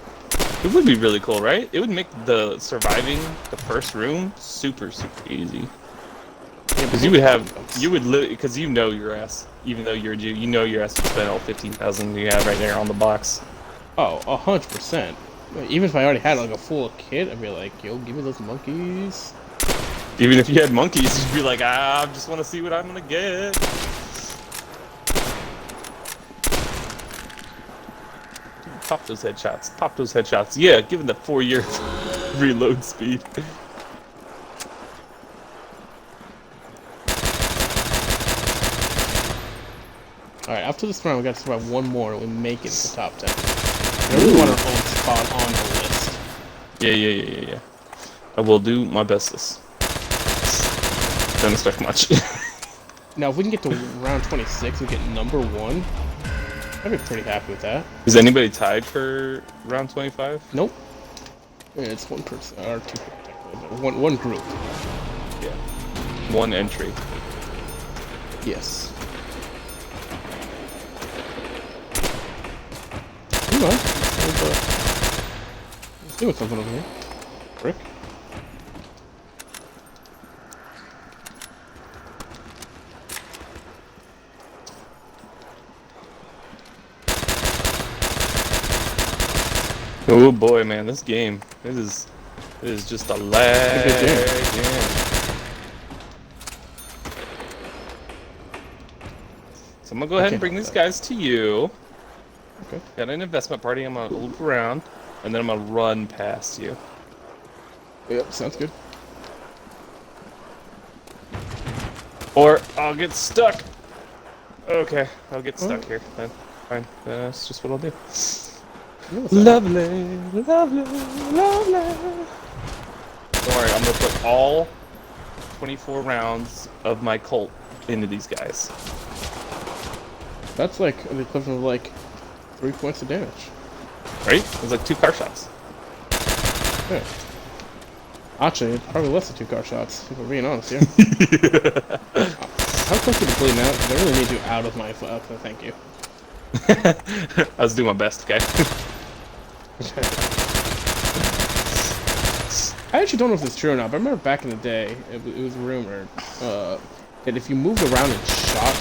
It would be really cool, right? It would make the surviving the first room super easy. Yeah, because you would live, because you know your ass, even though you're a Jew, you know your ass would spend all 15,000 you have right there on the box. Oh, 100%. Even if I already had like a full kit, I'd be like, yo, give me those monkeys. Even if you had monkeys, you'd be like, I just want to see what I'm gonna get. Pop those headshots. Pop those headshots. Yeah, given the 4-year reload speed. Alright, after this round, we gotta survive one more and we make it to the top 10. I really want our own spot on the list. Yeah. I will do my bestest. Don't expect much. Now, if we can get to round 26 and get number 1, I'd be pretty happy with that. Is anybody tied for round 25? Nope. Yeah, it's one person, or 2 people, one group. Yeah. 1 entry. Yes. Come on. Let's do something over here. Brick. Oh boy, man, this game. It is just a lag game. So I'm gonna go ahead and bring these guys to you. Okay. Got an investment party. I'm gonna loop around, and then I'm gonna run past you. Yep, sounds good. Or I'll get stuck. Okay, I'll get stuck here. Then fine. That's just what I'll do. Lovely, lovely, lovely. Don't worry, I'm gonna put all 24 rounds of my Colt into these guys. That's like the equivalent of like 3 points of damage. Right? It's like 2 car shots. Yeah. Actually, it's probably less than 2 car shots, if we're being honest here. How close are you bleeding out? I really need you out of my foot. Thank you. I was doing my best, okay? I actually don't know if this is true or not, but I remember back in the day, it was rumored that if you moved around and shot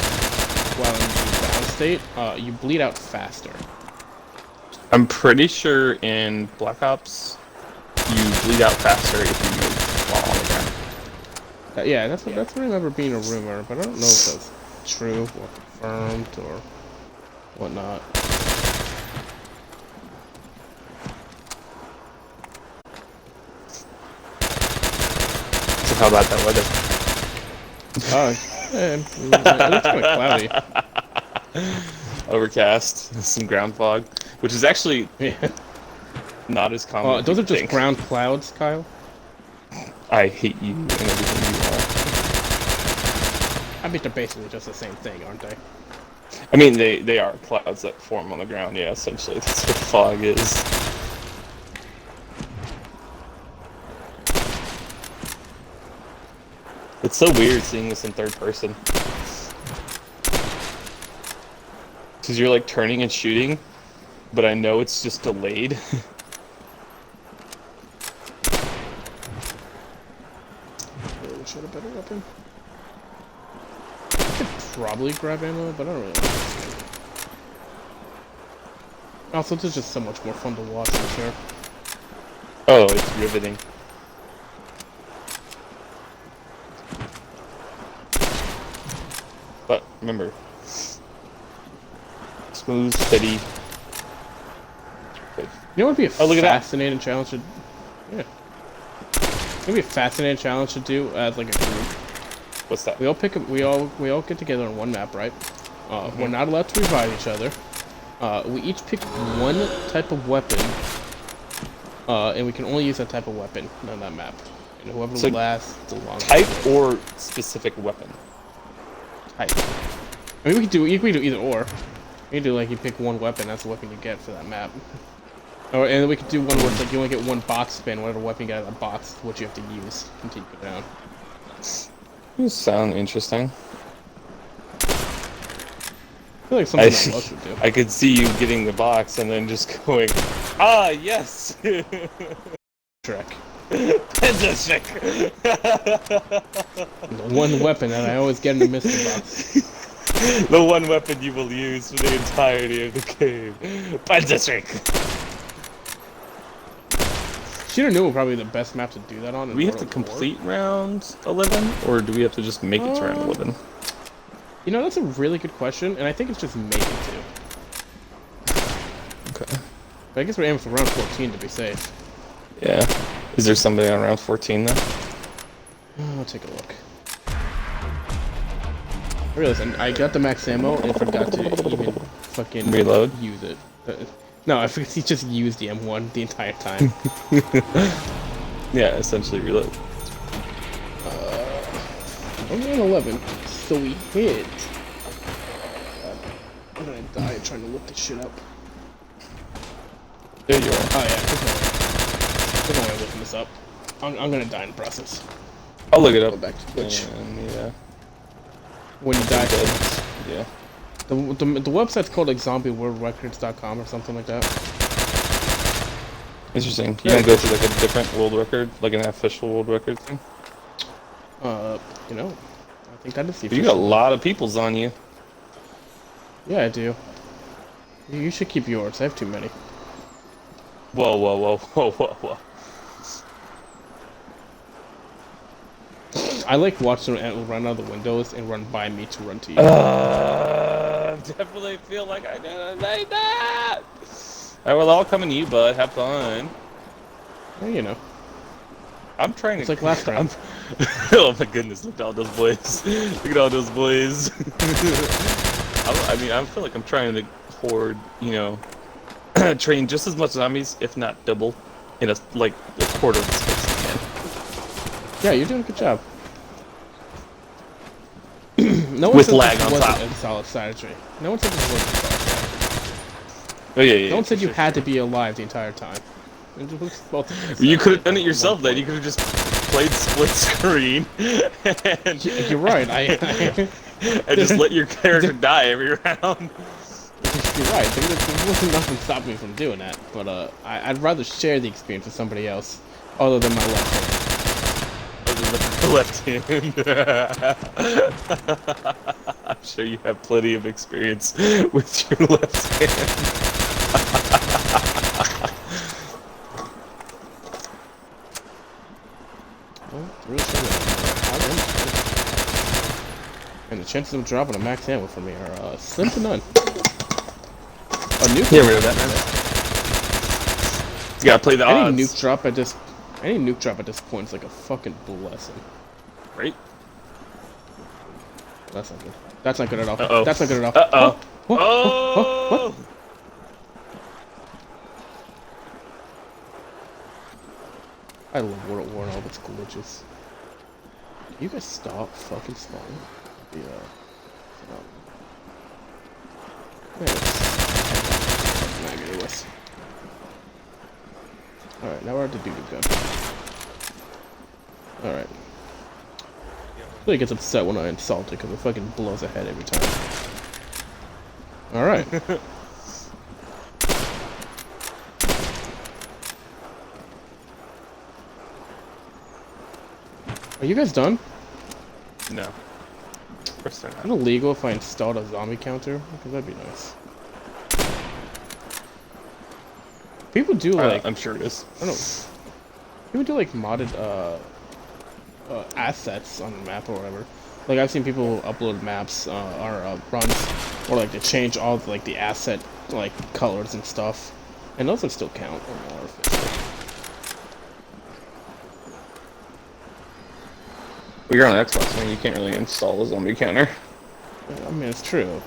while in the down state, you bleed out faster. I'm pretty sure in Black Ops, you bleed out faster if you move while on the ground. Yeah, that's what I remember being a rumor, but I don't know if that's true or confirmed or whatnot. So how about that weather? It looks kind of cloudy. Overcast, some ground fog, which is actually not as common. Those are just ground clouds, Kyle. I hate you and everything you are. I mean, they're basically just the same thing, aren't they? I mean, they are clouds that form on the ground, yeah, essentially. That's what fog is. It's so weird seeing this in third person. Because you're like turning and shooting, but I know it's just delayed. I wish I had a better weapon. I could probably grab ammo, but I don't really know. Also, this is just so much more fun to watch, I'm sure. Oh, it's riveting. But remember, smooth, steady. Good. You know what would be a look at that. fascinating challenge to... Yeah. It'd be a fascinating challenge to do as like a group. What's that? We all get together on one map, right? We're not allowed to revive each other. We each pick one type of weapon, and we can only use that type of weapon on that map. And whoever lasts the longest. Type or specific weapon? Type. I mean, we could do either or. We could do like you pick one weapon, that's the weapon you get for that map. Or and we could do one where it's like you only get one box spin, whatever weapon you get out of that box, what you have to use until you go down. You sound interesting. I feel like something that most would do. I could see you getting the box and then just going, ah, yes! Shrek. Fantastic! The one weapon that I always get in the mystery box. The one weapon you will use for the entirety of the game. Fantastic! Shooter New is probably the best map to do that on. Do we have to complete round 11? Or do we have to just make it to round 11? You know, that's a really good question, and I think it's just make it to. Okay. But I guess we're aiming for round 14 to be safe. Yeah. Is there somebody on round 14 then? I'll take a look. I realized I got the max ammo and forgot to even fucking reload? Use it. No, I forgot to just use the M1 the entire time. Yeah, essentially reload. Only on 11, so we hit. I'm gonna die trying to look this shit up. There you are. Oh yeah, there's no way I'm looking this up. I'm gonna die in the process. I'll look it up. Go back to Twitch. Yeah. When you die. Yeah. The website's called like zombieworldrecords.com or something like that. Interesting. You don't go for like a different world record, like an official world record thing? You know, I think that is the You got a lot of peoples on you. Yeah, I do. You should keep yours. I have too many. Whoa, whoa, whoa, whoa, whoa, whoa. I like watching them run out of the windows and run by me to run to you. definitely feel like I didn't say that. I will all come in you, bud. Have fun. Well, you know. I'm trying It's to. like last round. Oh my goodness! Look at all those boys. Look at all those boys. I mean, I feel like I'm trying to hoard, you know, train just as much zombies, if not double, in a quarter of the space I can. Yeah, you're doing a good job. No one With said lag this on wasn't top. a solid strategy. No one said this wasn't a solid strategy. Oh yeah. No one said you had to be alive the entire time. It just looks both of us You that could way have done at it yourself. one Then point. you could have just played split screen. And You're right. and just let your character die every round. You're right. There wasn't nothing stopping me from doing that. But I'd rather share the experience with somebody else, other than my left hand. Left hand. I'm sure you have plenty of experience with your left hand. Well, and the chances of dropping a max ammo for me are slim to none. A nuke. Get rid of that, man. You gotta play the odds. Any nuke drop at this point is like a fucking blessing. Right? That's not good. That's not good at all. Uh-oh. That's not good at all. Uh-oh. What? Oh! What? I love World War and all of its glitches. Can you guys stop fucking spawning? Yeah. Alright, now we're at the doo-doo gun. Alright. Really gets upset when I insult it because it fucking blows ahead every time. Alright. Are you guys done? No. Of course they're Is not. it illegal if I installed a zombie counter? Because that'd be nice. People do like... I'm sure it is. I don't know. People do like modded assets on the map or whatever. Like I've seen people upload maps or runs, or like to change all of, like the asset like colors and stuff, and those would still count. Well, you're on Xbox, man. You can't really install a zombie counter. I mean, it's true.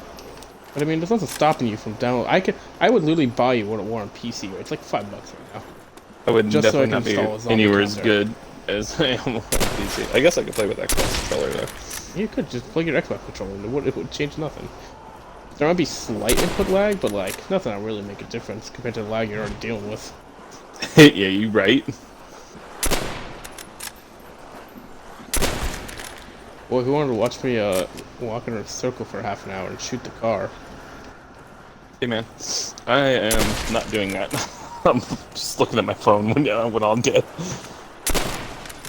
But I mean, there's nothing stopping you from download. I would literally buy you World of War on PC. Right? It's like $5 right now. I would Just so I definitely can not install a be zombie anywhere as counter. good as I am on PC. I guess I could play with Xbox controller though. You could just plug your Xbox controller and it would change nothing. There might be slight input lag, but like nothing that really make a difference compared to the lag you're already dealing with. Yeah, you right. Well, if you wanted to watch me walk in a circle for half an hour and shoot the car. Hey man, I am not doing that. I'm just looking at my phone when I'm dead.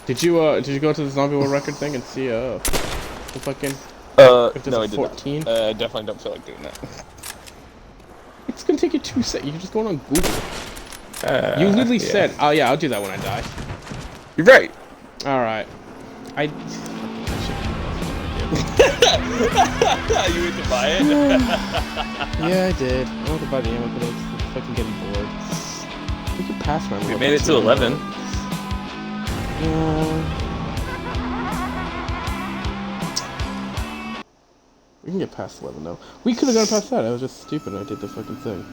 Did you go to the Zombie World Record thing and see the fucking if there's No, a I did 14? not. I definitely don't feel like doing that. It's gonna take you 2 seconds. You can just go on Google. You literally yeah. said, "Oh yeah, I'll do that when I die." You're right. All right. You went to buy it? Yeah, I did. I wanted to buy the ammo, but I was fucking getting bored. We could pass my. We made it to 11. We can get past 11 though. We could have gone past that. I was just stupid. I did the fucking thing.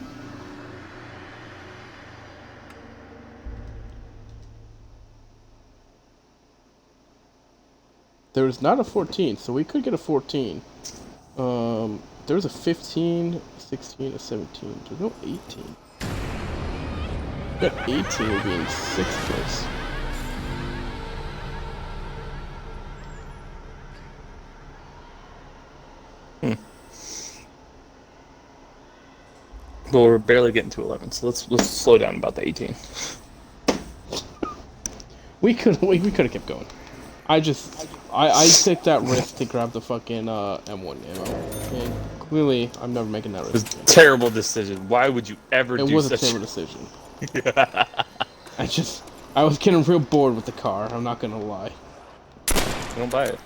There was not a 14, so we could get a 14. There was a 15, 16, a 17. There's no 18. We got 18 will be in 6th place. Well, we're barely getting to 11, so let's slow down about the 18. We could have kept going. I took that risk to grab the fucking M1 ammo. And clearly, I'm never making that It was risk. a terrible decision. Why would you ever do It was such a terrible decision. I was getting real bored with the car. I'm not gonna lie. Don't buy it.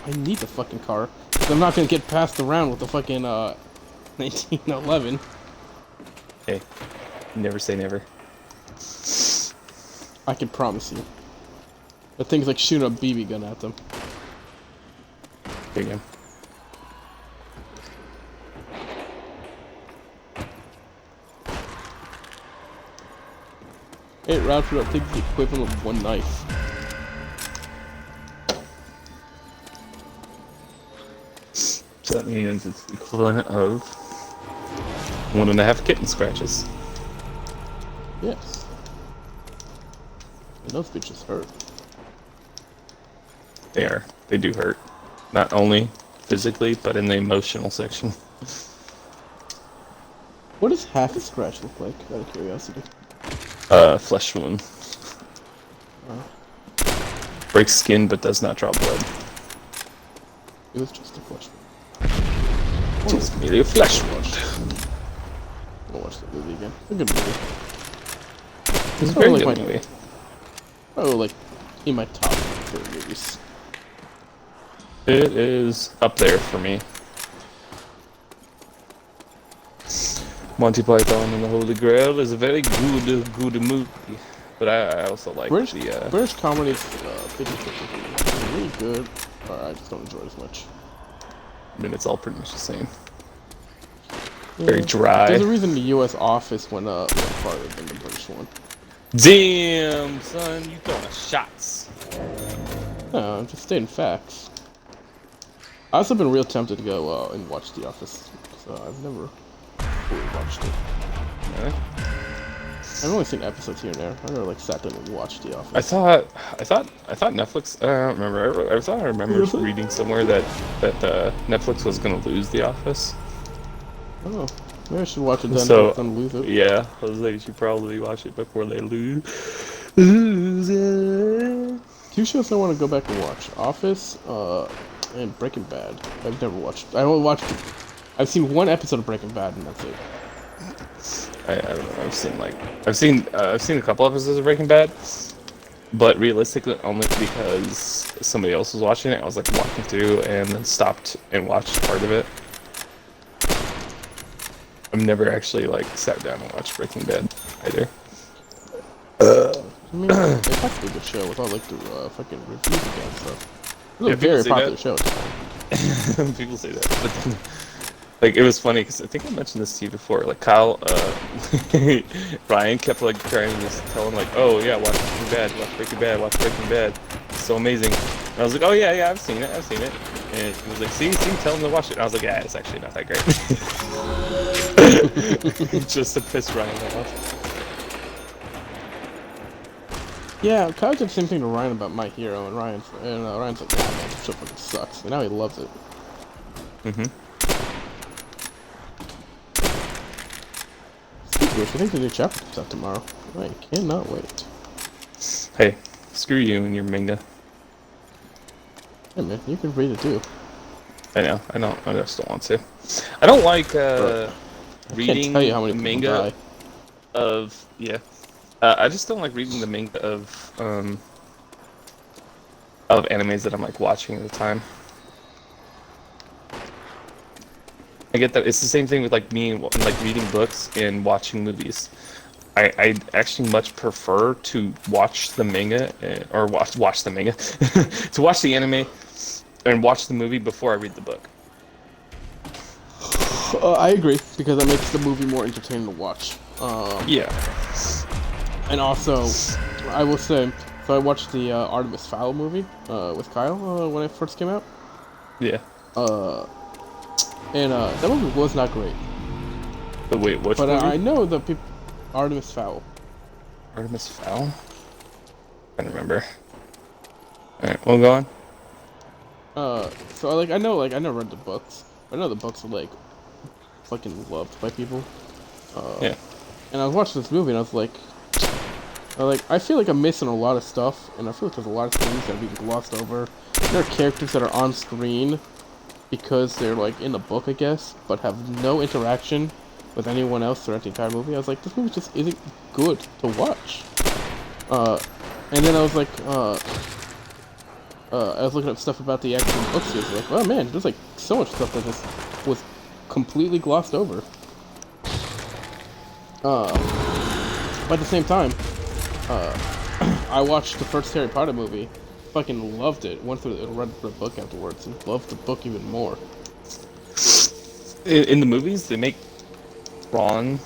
I need the fucking car. 'Cause I'm not gonna get passed around with the fucking 1911. Hey, never say never. I can promise you. The thing's like shooting a BB gun at them. Here you go. It rounds for that thing's the equivalent of one knife. So that means it's the equivalent of 1.5 kitten scratches. Yes. And those bitches hurt. They do hurt. Not only physically, but in the emotional section. What does half a scratch look like, out of curiosity? Flesh wound. Breaks skin but does not draw blood. It was just a flesh wound. Just merely a flesh wound. I'll watch that movie again. It's a good movie. It's a very good movie. Oh, like, in my top favorite movies. It is up there for me. Monty Python and the Holy Grail is a very good movie. But I also like British the... comedy is really good, but I just don't enjoy it as much. I mean, it's all pretty much the same. Yeah. Very dry. There's a reason the U.S. Office went farther than the British one. Damn, son, you throwing shots. No, I'm just stating facts. I've also been real tempted to go and watch The Office, so I've never fully watched it. Really? I've only seen episodes here and there. I never like sat down and watched The Office. I thought Netflix. I don't remember. I remember reading somewhere that Netflix was gonna lose The Office. Oh, maybe I should watch it then. So Then lose it. yeah, I was like, you should probably watch it before they lose it. Two shows I want to go back and watch: Office, and Breaking Bad. I've never watched. I only watched. I've seen one episode of Breaking Bad, and that's it. I don't know. I've seen a couple episodes of Breaking Bad, but realistically, only because somebody else was watching it. I was like walking through and then stopped and watched part of it. I've never actually like sat down and watched Breaking Bad either. I mean, it's actually a good show with all like the fucking reviews and stuff. It was a very popular show. People say that, but then, like it was funny because I think I mentioned this to you before. Like Kyle, Ryan kept like trying to just tell him like, "Oh yeah, watch Breaking Bad, watch Breaking Bad, watch Breaking Bad. It's so amazing." And I was like, "Oh yeah, I've seen it. And he was like, "See, tell him to watch it." And I was like, "Yeah, it's actually not that great." Just to piss Ryan off. Yeah, Kyle did the same thing to Ryan about My Hero, and Ryan's like, "Nah, man, this show fucking sucks." And now he loves it. Speaking of which, I think the new chapter comes out tomorrow. I cannot wait. Hey, screw you and your manga. Hey man, you can read it too. I know. I just don't want to. I don't like reading can't tell you how many manga of I just don't like reading the manga of animes that I'm like watching at the time. I get that. It's the same thing with like me and like reading books and watching movies. I actually much prefer to watch the manga or watch the manga to watch the anime and watch the movie before I read the book. I agree, because that makes the movie more entertaining to watch. Yeah. And also, I will say, so I watched the Artemis Fowl movie with Kyle when it first came out. Yeah. And that movie was not great. But wait, which but movie? I know the people. Artemis Fowl. Artemis Fowl? I don't remember. Alright, we'll go on. So I know, I never read the books. I know the books are like fucking loved by people. Yeah. And I was watching this movie and I was like, I feel like I'm missing a lot of stuff, and I feel like there's a lot of things that are being glossed over. There are characters that are on screen because they're like in the book, I guess, but have no interaction with anyone else throughout the entire movie. I was like, this movie just isn't good to watch. And then I was like, I was looking up stuff about the actual book series. Like, oh man, there's like so much stuff that just was completely glossed over. But at the same time, I watched the first Harry Potter movie, fucking loved it. Went through and read the book afterwards, and loved the book even more. In the movies, they make Ron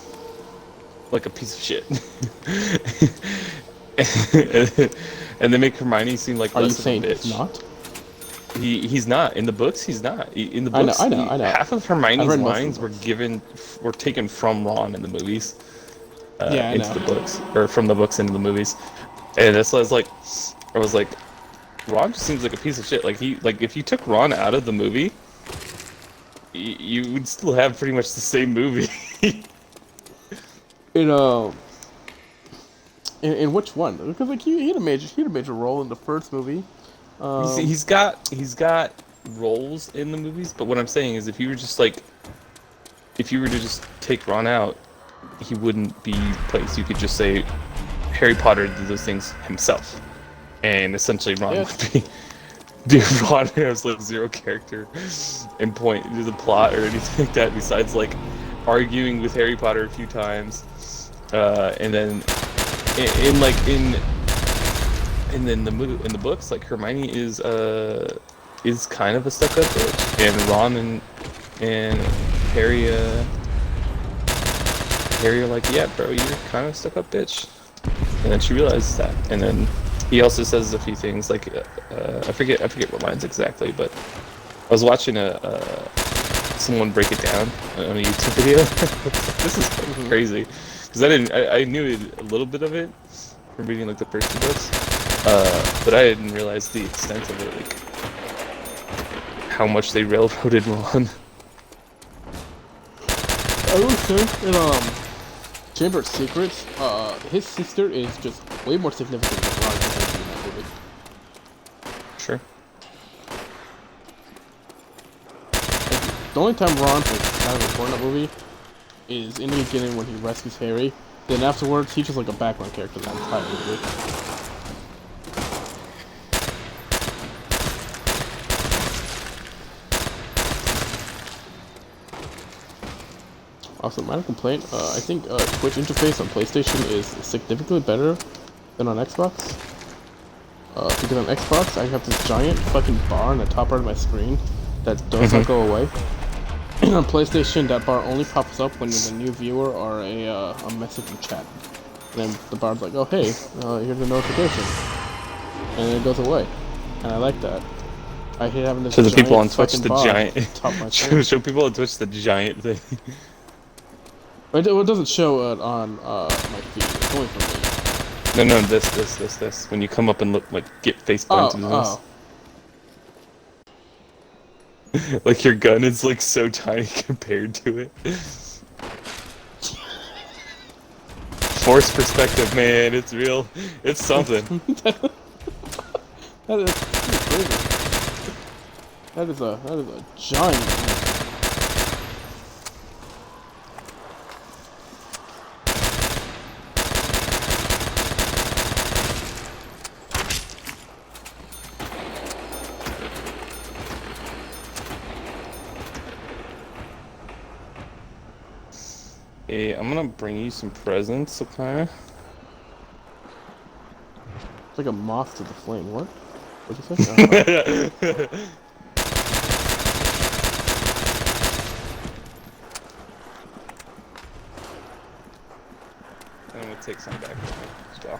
like a piece of shit, and they make Hermione seem like less of a bitch. Are you saying he's not? He's not in the books. He's not in the books. I know. Half of Hermione's lines were taken from Ron in the movies, into the books, or from the books into the movies, and that's why I was like, Ron just seems like a piece of shit. Like if you took Ron out of the movie, you would still have pretty much the same movie. In which one? Because like he had a major role in the first movie. He's got roles in the movies, but what I'm saying is if you were to just take Ron out, he wouldn't be placed. You could just say Harry Potter did those things himself, and essentially Ron would be. Dude, Ron has like zero character and point to the plot or anything like that besides like arguing with Harry Potter a few times, and then in the books, like Hermione is kind of a stuck-up bitch, and Ron and Harry are like, yeah, bro, you're kind of a stuck-up bitch, and then she realizes that, and then he also says a few things like I forget what lines exactly, but I was watching someone break it down on a YouTube video. This is crazy because I knew a little bit of it from reading like the first two books, but I didn't realize the extent of it, like how much they railroaded Ron. I would say in Chamber of Secrets, his sister is just way more significant than Ron compared to in that movie. Sure. Like, the only time Ron is kind of important in that movie is in the beginning when he rescues Harry. Then afterwards, he's just like a background character that entire movie. Also, minor complaint, I think Twitch interface on PlayStation is significantly better than on Xbox. Because on Xbox, I have this giant fucking bar on the top part of my screen that does not go away. And on PlayStation, that bar only pops up when there's a new viewer or a message in chat. And then the bar's like, oh hey, here's a notification. And then it goes away. And I like that. I hate having this giant people on Twitch the giant. Show people on Twitch the giant thing. It doesn't show it on my feed. It's only for me. No, this. When you come up and look, like, get face points and this. Like, your gun is, like, so tiny compared to it. Force perspective, man, it's real. It's something. That is crazy. That is a giant. Hey, I'm gonna bring you some presents, okay? It's like a moth to the flame. What? What'd you say? I'm gonna take some back with me as well.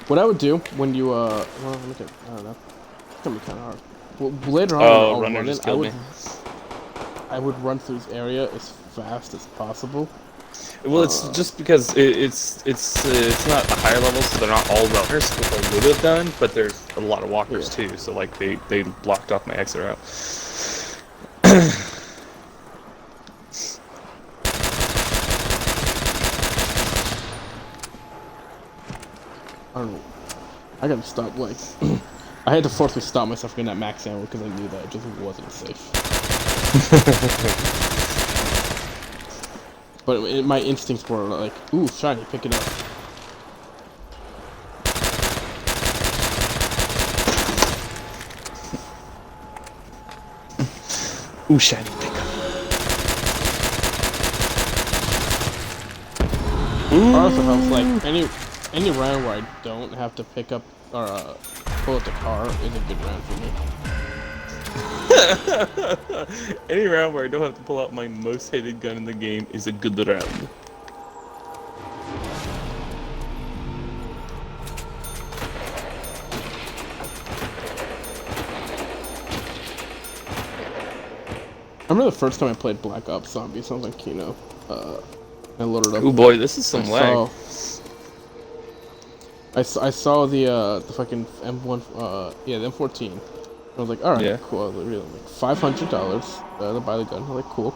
What I would do when you well, look at, I don't know. It's gonna be kind of hard. Well, later on, I would run through this area as fast as possible. Well, it's just because it's not a higher level, so they're not all runners, which I would have done, but there's a lot of walkers too, so like they blocked off my exit route. I don't know. I gotta stop, like, I had to forcefully stop myself getting that max ammo because I knew that it just wasn't safe. But my instincts were like, ooh, shiny, pick it up. Ooh, shiny, pick up. Also helps, like, any round where I don't have to pick up or pull up the car is a good round for me. Any round where I don't have to pull out my most hated gun in the game is a good round. I remember the first time I played Black Ops Zombies, I was like, I loaded up. Oh boy, this is some lag. I saw the fucking M1, yeah, the M14. I was like, alright, Yeah. cool. I was like, really, like $500 to buy the gun. I was like, cool. It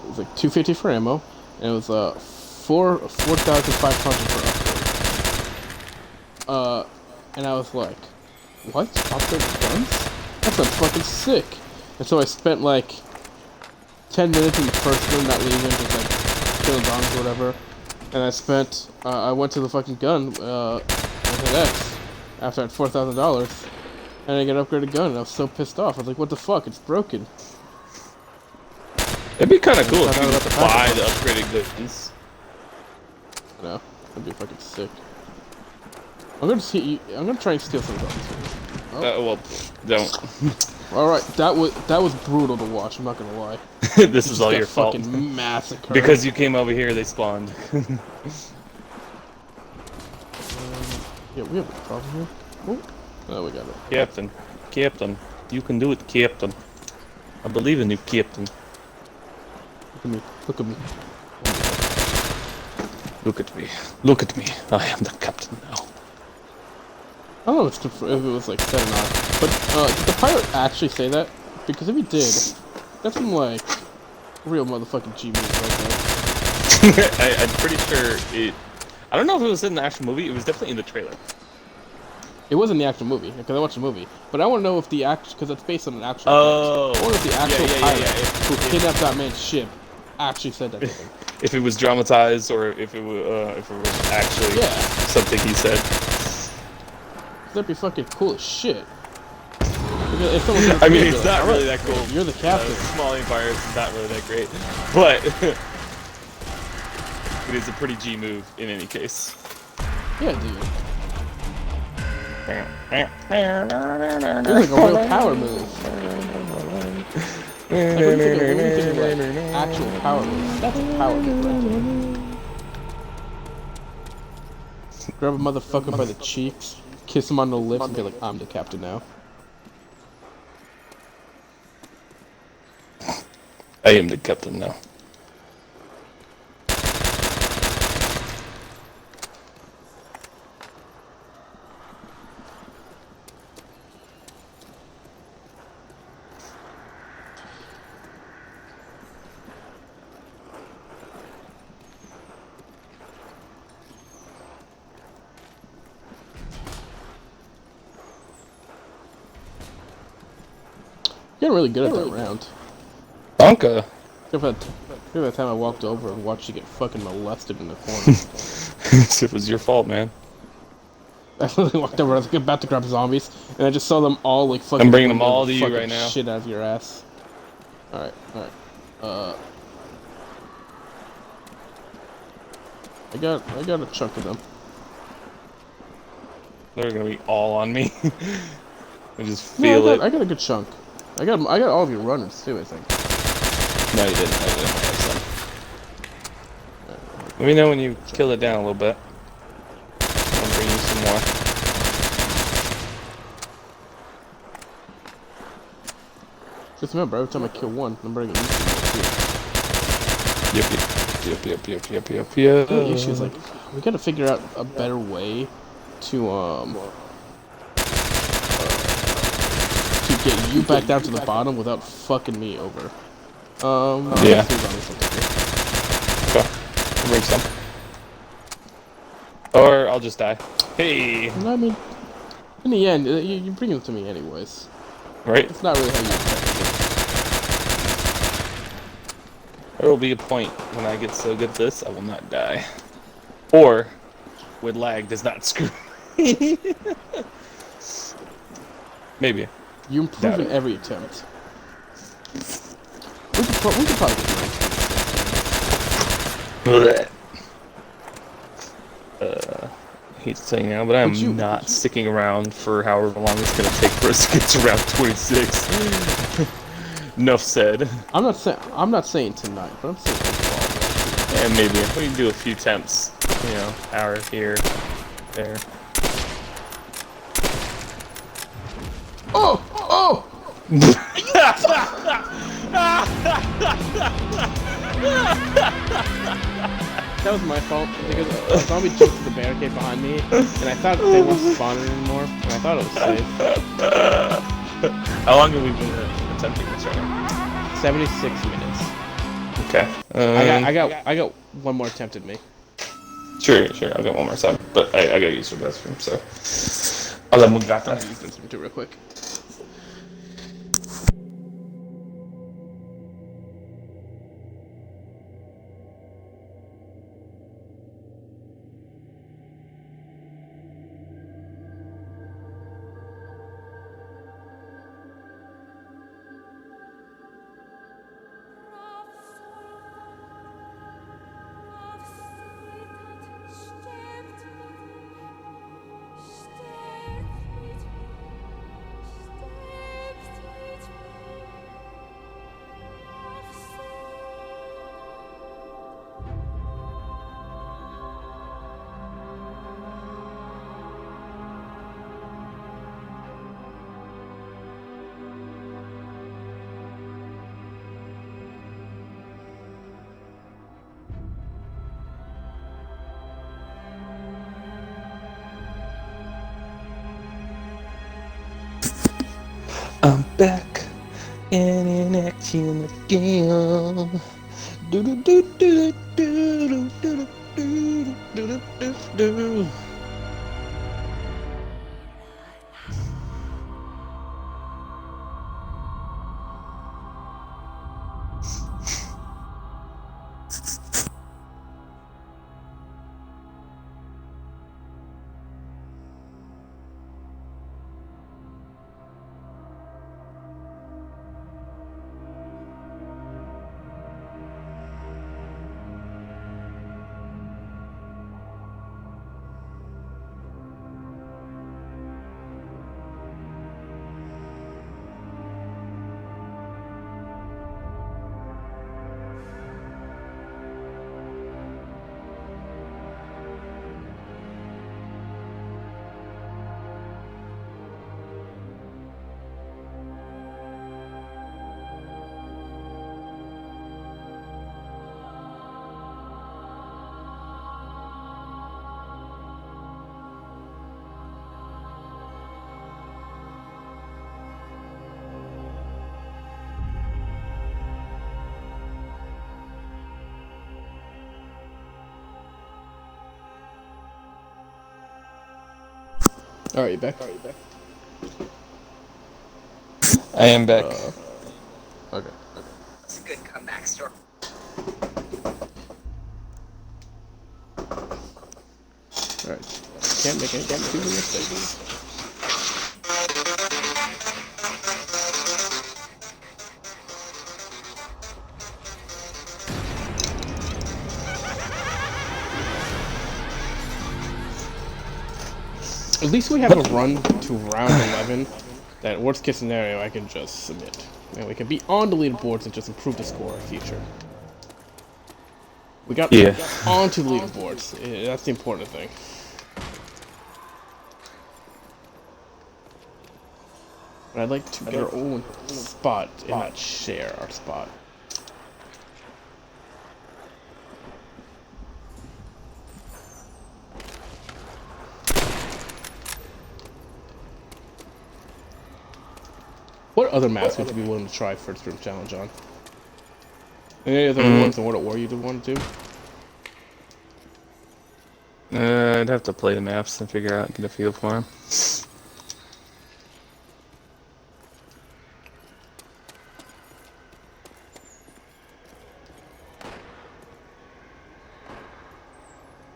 was like $250 for ammo, and it was $4,500 for upgrade. And I was like, what? Upgrade guns? That sounds fucking sick. And so I spent like 10 minutes in the first room, not leaving, just like killing zombies or whatever. And I went to the fucking gun, I hit X after I had $4,000. And I got an upgraded gun, and I was so pissed off. I was like, what the fuck? It's broken. It'd be kind of cool if you could buy the upgraded guns. I know. That'd be fucking sick. I'm gonna try and steal some guns. Oh. Well, don't. Alright, that was brutal to watch, I'm not gonna lie. This is all your fault. Fucking massacre. Because you came over here, they spawned. Yeah, we have a problem here. Oh, no, we got it. Captain, you can do it, Captain. I believe in you, Captain. Look at me. Look at me. I am the captain now. I don't know if it was like said or not, but did the pirate actually say that? Because if he did, that's some like real motherfucking G move right there. I'm pretty sure it. I don't know if it was in the actual movie. It was definitely in the trailer. It was in the actual movie because I watched the movie, but I want to know if the because it's based on an actual. Oh. I wonder if the actual pirate who kidnapped that man's ship actually said that to him. If it was dramatized or if it was actually something he said. That'd be fucking cool as shit. I mean, it's not really that cool. You're the captain. Small empire is not really that great, but it is a pretty G move in any case. Yeah, dude. It's like a real power move. Like, when you think of like, actual power move, that's a power move right there. Grab a motherfucker by the cheeks, kiss him on the lips, and be like, I'm the captain now. I am the captain now. You're getting really good at that round. Donka. Except for that time I walked over and watched you get fucking molested in the corner. It was your fault, man. I literally walked over, I was about to grab zombies, and I just saw them all like fucking. I'm bringing them all to you right now. Shit out of your ass. Alright. I got a chunk of them. They're gonna be all on me. I just feel it. I got a good chunk. I got all of your runners too, I think. No, you didn't. I didn't have some. Let me know when you kill it down a little bit. I'll bring you some more. Just remember, every time I kill one, I'm bringing you some Yep. The issue is like, we gotta figure out a better way to get you back down to the bottom without fucking me over. Yeah. Okay. I'll bring some. Or I'll just die. Hey! No, I mean, in the end, you bring them to me anyways. Right? It's not really how you expect There will be a point when I get so good at this, I will not die. Or, when lag does not screw me. Maybe. You improve in every attempt. We could probably get Blech. Hate to say now, but I'm not sticking around for however long it's gonna take for us to get to round 26. Enough said. I'm not saying tonight, but I'm saying tomorrow. And maybe if we can do a few attempts, you know, hour here, there. Oh! Oh! That was my fault, because a zombie jumped to the barricade behind me, and I thought they weren't spawning anymore, and I thought it was safe. How long have we been attempting this right now? 76 minutes. Okay. I got one more attempt at me. Sure, I'll get one more time, but I gotta use the restroom, so I'll let move back. I'll use this one too real quick. I'm back and in action again. Do do do do do do do do do do. Alright, you back? I am back. Okay. It's a good comeback story. Alright. Can't make too many mistakes. At least we have a run to round 11 that, worst case scenario, I can just submit. And we can be on the leaderboards and just improve the score in the future. We got onto the leaderboards. That's the important thing. But I'd like to get our own spot and not share our spot. What other maps would you be willing to try first room challenge on? Any other ones in World at War you'd want to do? I'd have to play the maps and figure out, get a feel for them.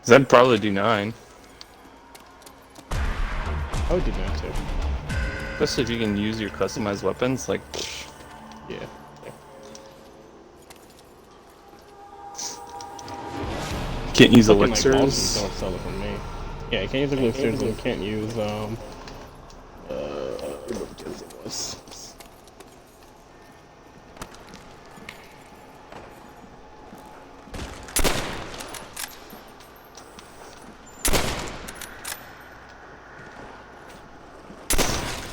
Cause I'd probably do 9. I would do that too. Especially if you can use your customized weapons, like. Yeah. Can't use Fucking, elixirs. Like, don't sell it from me. Yeah, you can't use elixirs and you can't use what the other thing was.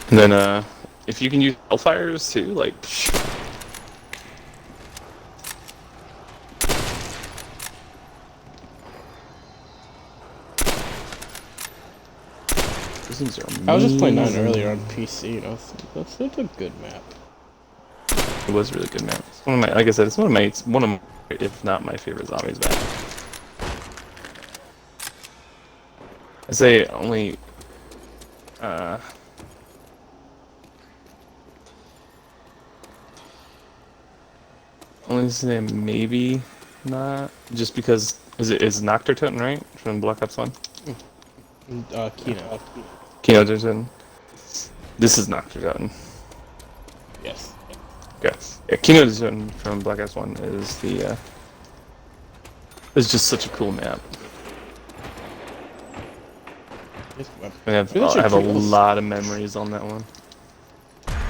And then, if you can use hellfires too, like. These things are I was just playing 9 amazing. earlier on PC, you know, that's a good map. It was a really good map. It's one of my, like I said, it's one of my, if not my favorite zombies map. I say only, only say maybe not, just because, is Nocturne, right? From Black Ops 1? Kino. Kino Turton. This is Nocturne. Yes. Okay. Yeah, Kino Turton from Black Ops 1 is the, is just such a cool map. I have a lot of memories on that one.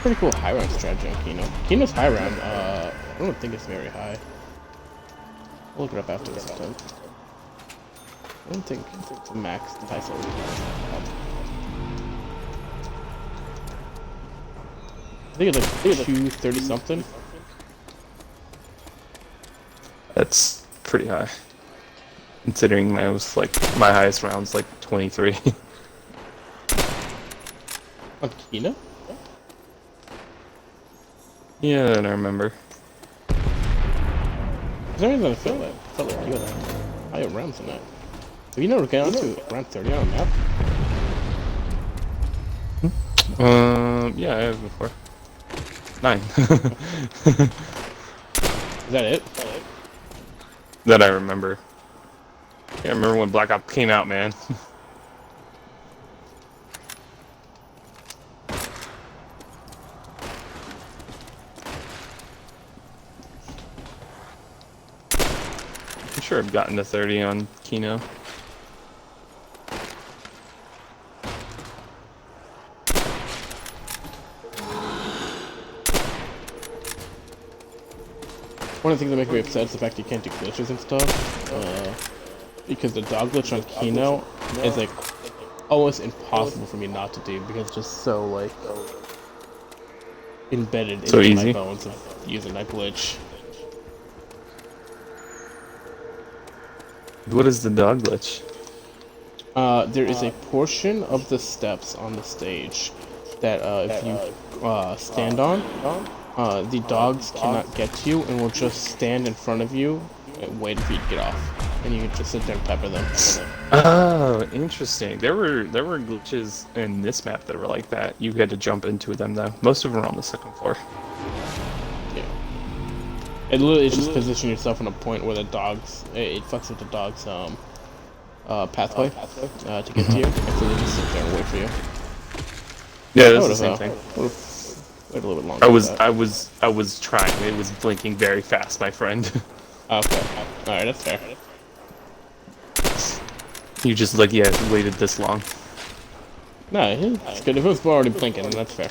Pretty cool high round strategy on Kino. Kino's high round, I don't think it's very high. I'll look it up after this time. I don't think it's max the highest level. I think it's like 230 something. That's pretty high. Considering my highest round's like 23. On Kino? Yeah, I don't remember. For some reason I felt like you had higher rounds than that. Have you never gotten to round 30 on a map? Yeah, I have before. 9. Is that it? That I remember. Can't remember when Black Ops came out, man. I'm sure I've gotten to 30 on Kino. One of the things that make me upset is the fact you can't do glitches and stuff. Because the dog glitch on Kino is like almost impossible for me not to do because it's just so like embedded into my bones of using that glitch. What is the dog glitch? There is a portion of the steps on the stage that if you stand on, the dogs cannot get to you and will just stand in front of you and wait for you to get off. And you can just sit there and pepper them. Oh, interesting. There were glitches in this map that were like that. You had to jump into them though. Most of them were on the second floor. Yeah. It literally is just position yourself in a point where the dogs, it fucks with the dogs' pathway to get to you. And so they just sit there and wait for you. Yeah, that's the same thing. Wait a little bit longer. I was trying. It was blinking very fast, my friend. Okay. Alright, that's fair. You just waited this long. No, it's good. If it was already blinking, then that's fair.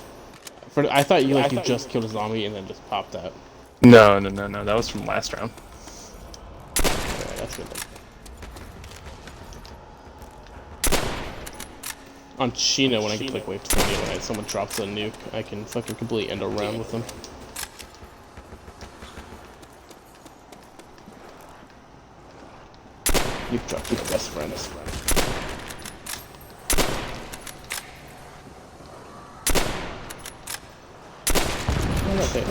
I thought you you just killed a zombie and then just popped out. No. That was from last round. Alright, that's good then. On Chino, when I get to like wave 20, when someone drops a nuke, I can fucking completely end a round with them. You've dropped your best friends. Okay.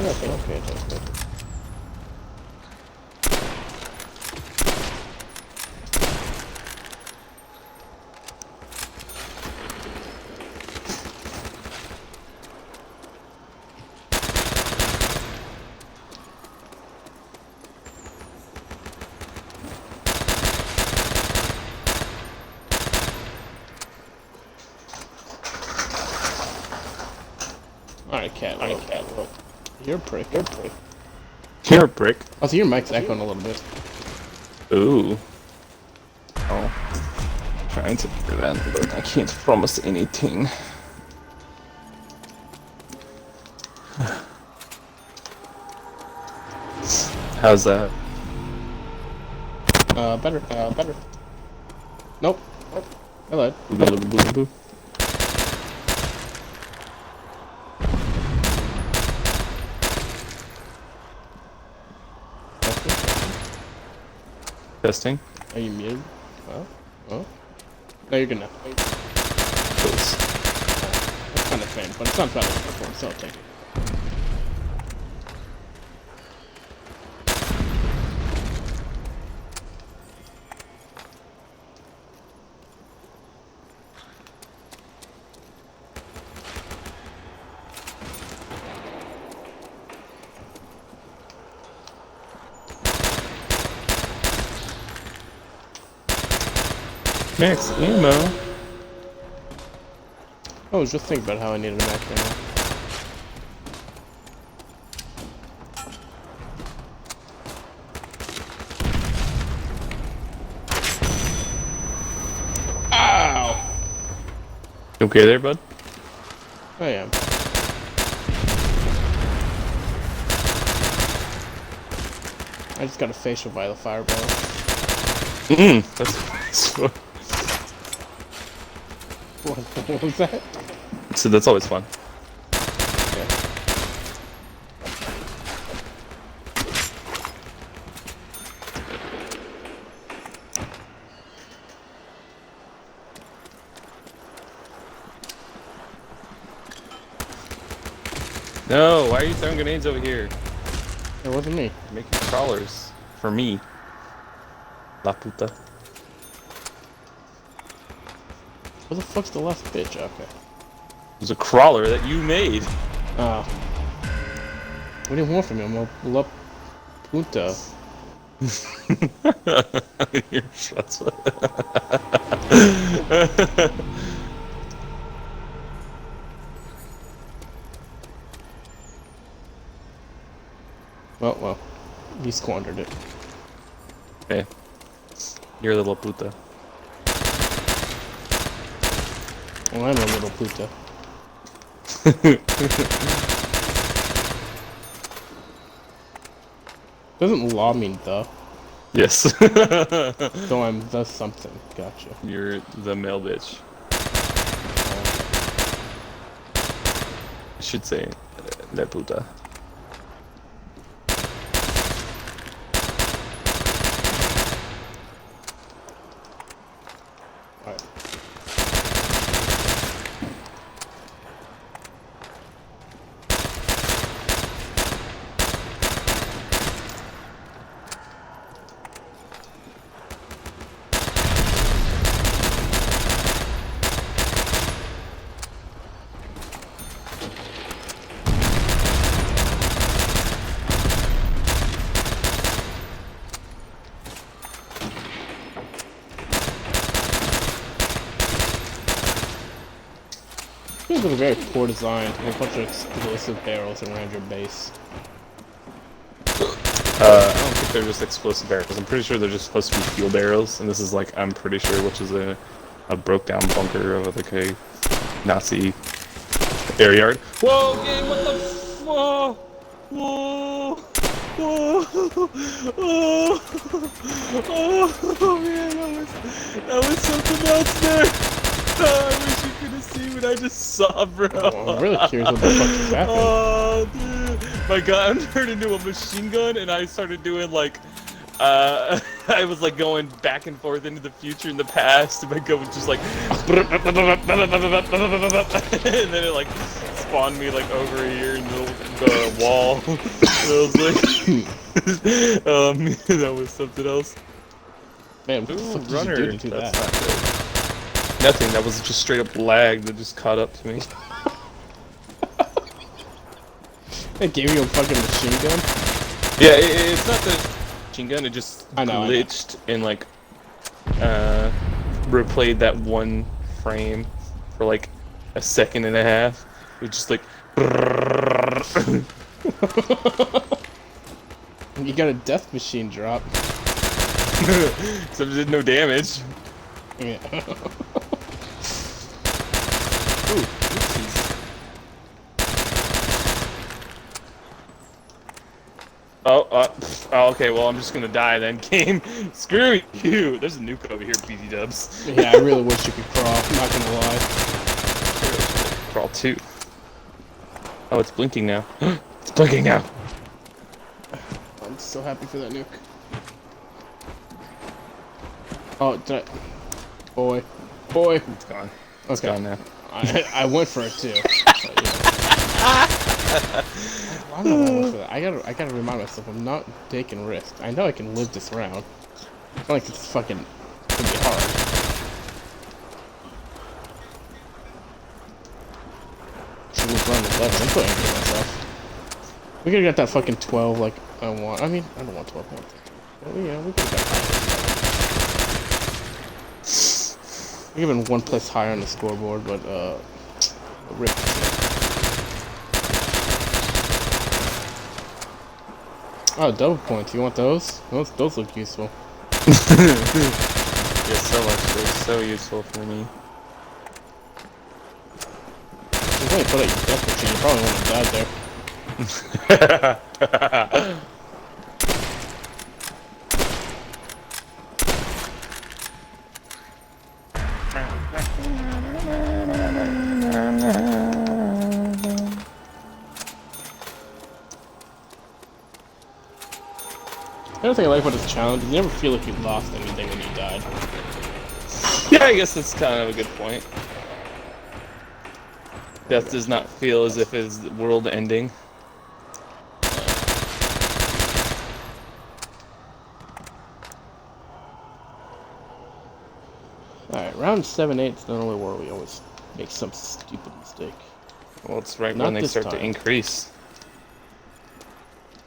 Alright, cat. Alright, cat. You're a prick. You're a prick. You're a brick. Oh, so your mic's echoing a little bit. Ooh. Oh. Trying to do that, but I can't promise anything. How's that? Better. Better. Nope. I lied. Boo. Testing. Are you muted? Oh. No, you're good now. Close. That's kind of faint, but it's not bad before, so I'll take it. Max ammo. I was just thinking about how I needed a max ammo. Ow! You okay there, bud? I am. I just got a facial by the fireball. That's What was that? so that's always fun. Yeah. No, why are you throwing grenades over here? It wasn't me. You're making crawlers for me. La puta. Where the fuck's the last bitch? Okay. It was a crawler that you made. Oh. What do you want from me? I'm a la puta. Your shots. Well. He squandered it. Okay. You're a little puta. Well, I'm a little puta. Doesn't law mean the? Yes. So I'm the something. Gotcha. You're the male bitch. I should say la puta. Alright. These are very poor design. There's a bunch of explosive barrels around your base. I don't think they're just explosive barrels. I'm pretty sure they're just supposed to be fuel barrels, and this is like, I'm pretty sure, which is a broke down bunker of like a Nazi air yard. Whoa, game, what the whoa, whoa, whoa, oh man, that was something else there. Oh, I wish you could have seen what I just saw, bro. Oh, I'm really curious what the fuck just happened. Oh, dude. My gun turned into a machine gun, and I started doing like, I was like going back and forth into the future and the past, and my gun was just like, and then it like spawned me like over here in the wall. And I was like, that was something else. Man, what the fuck did Runner, you do to that's that? not good. Nothing, that was just straight up lag that just caught up to me. They gave you a fucking machine gun? Yeah, it's not the machine gun, it just I know. glitched and like, replayed that one frame for like a second and a half. It was just like, You got a death machine drop. Except it did no damage. Yeah. Ooh, oopsies. Oh, okay, well, I'm just gonna die then, game. Screw you! There's a nuke over here, BT dubs. Yeah, I really wish you could crawl, I'm not gonna lie. Crawl too. Oh, it's blinking now. It's blinking now. I'm so happy for that nuke. Oh, did I... Boy. Boy. It's gone. Okay. It's gone now. I went for it too. But, yeah. I don't know why I went for that. I gotta remind myself I'm not taking risks. I know I can live this round. It's not like it's fucking gonna be hard. Should have run 11. I'm putting it myself. We could've got that fucking 12 like I want. I mean, I don't want 12 points. Well, yeah, we could've got higher. We're even one place higher on the scoreboard, but rip. Oh, double points. You want those? Those look useful. Yeah, so much. They're so useful for me. If you only put out your death machine, you probably wouldn't have died there. The other thing I like about this challenge is you never feel like you lost anything when you died. Yeah, I guess that's kind of a good point. Death does not feel as if it's world ending. Alright, round 7-8 is normally where we always make some stupid mistake. Well, it's right Not when they this start to time. increase.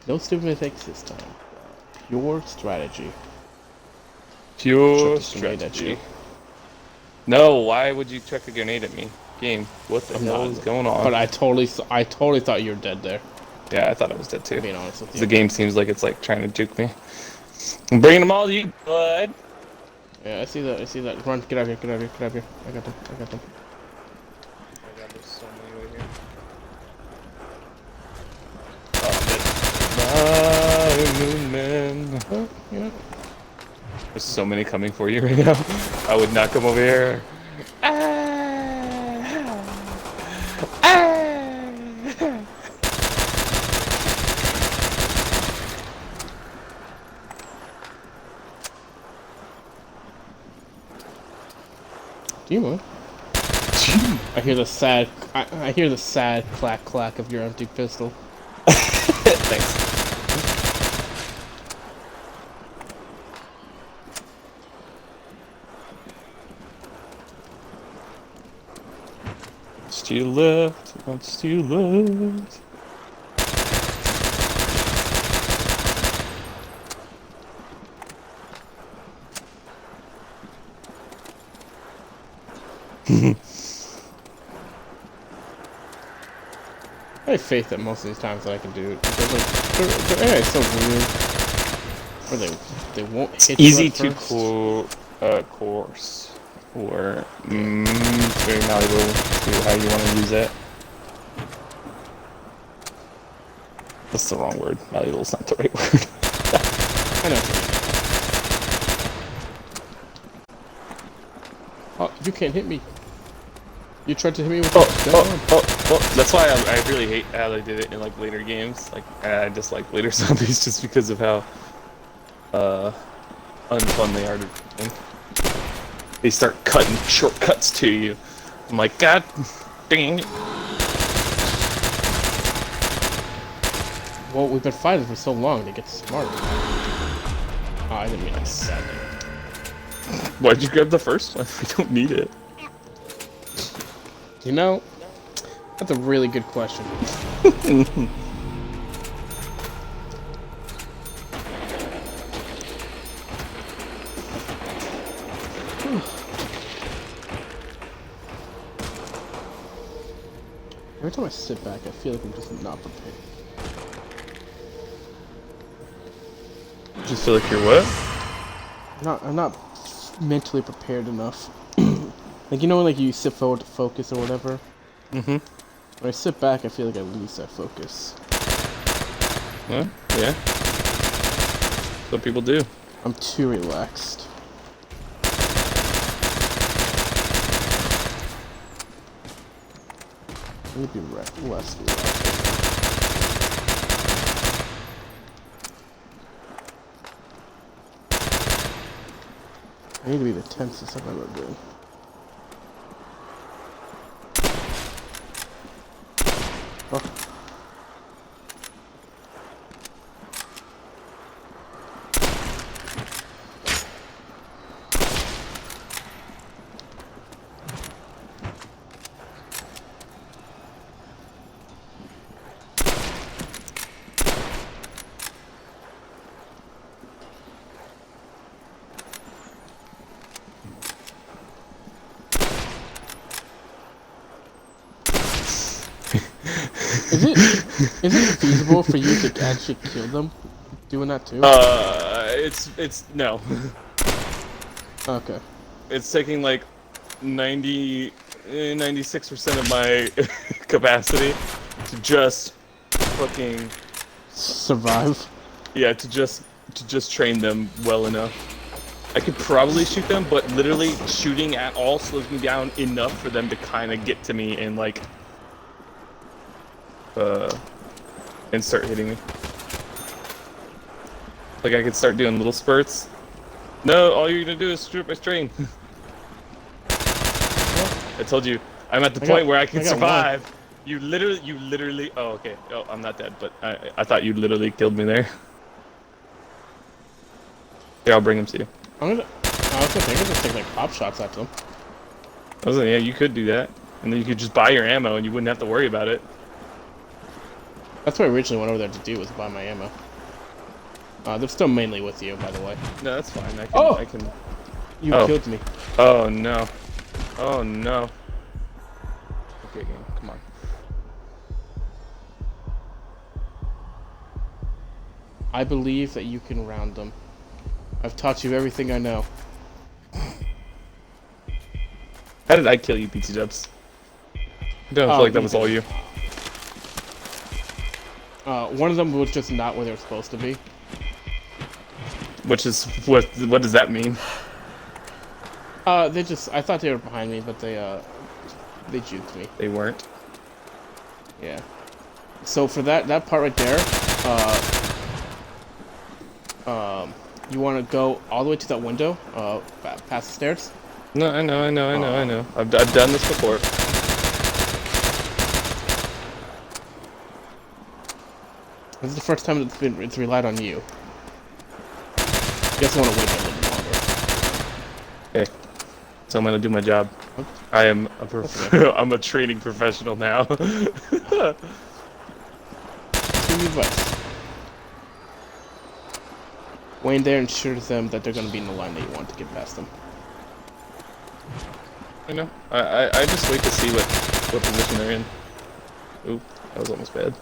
No stupid mistakes this time. Pure strategy. Pure Chuck a grenade at strategy. you. No, why would you chuck a grenade at me? Game, what the hell is going on? But I totally thought you were dead there. Yeah, I thought I was dead too. Being honest with you. The game seems like it's like trying to juke me. I'm bringing them all to you, bud. Yeah, I see that. I see that. Run! Get out of here! Get out of here! Get out of here! I got them! I got them! Oh god, there's so many over here. Oh, man. Oh, yeah. There's so many coming for you right now. I would not come over here. Do you mind? I hear the sad. I hear the sad clack clack of your empty pistol. Thanks. What's to your left? What's to your left? I have faith that most of these times that I can do it. Because like, their AI is so weird. Where they won't hit Easy you to at first. course, or it's very malleable to how you want to use it. That's the wrong word. Malleable is not the right word. I know. Oh, you can't hit me. You tried to hit me with That's why I really hate how they did it in like later games. Like I dislike later zombies just because of how unfun they are to win. They start cutting shortcuts to you. I'm like, God dang it. Well, we've been fighting for so long to get smarter. Oh, I didn't mean to say that. Why'd you grab the first one? We don't need it. You know, that's a really good question. Every time I sit back, I feel like I'm just not prepared. Just feel like you're what? I'm not mentally prepared enough. Like, you know, like you sit forward to focus or whatever? Mm-hmm. When I sit back, I feel like I lose that focus. Well, yeah. That's what people do. I'm too relaxed. I need to be less relaxed. I need to be the tensest I've ever been. Oh. Is it feasible for you to actually kill them doing that too? It's no. Okay. It's taking like 96% of my capacity to just fucking Survive. yeah, to just train them well enough. I could probably shoot them, but literally shooting at all slows me down enough for them to kind of get to me and like and start hitting me. Like I could start doing little spurts. No, all you're gonna do is strip my strain. I told you, I'm at the point where I can survive. One. You literally. Oh, okay. Oh, I'm not dead, but I thought you literally killed me there. Here, I'll bring them to you. I was gonna just take like pop shots at them. I was like, yeah, you could do that, and then you could just buy your ammo, and you wouldn't have to worry about it. That's what I originally went over there to do, was buy my ammo. They're still mainly with you, by the way. No, that's fine. I can. You killed me. Oh no. Oh no. Okay, game, come on. I believe that you can round them. I've taught you everything I know. How did I kill you, BT Dubs? I don't feel like that was all you. One of them was just not where they were supposed to be. Which is what does that mean? I thought they were behind me, but they juked me. They weren't. Yeah. So for that part right there, you want to go all the way to that window, past the stairs? No, I know. I've done this before. This is the first time it's relied on you. You just want to wait a little longer. Okay. So I'm gonna do my job. I am I'm a training professional now. Give me advice. Wayne there ensures them that they're gonna be in the line that you want to get past them. I know. I just wait to see what position they're in. Ooh, that was almost bad.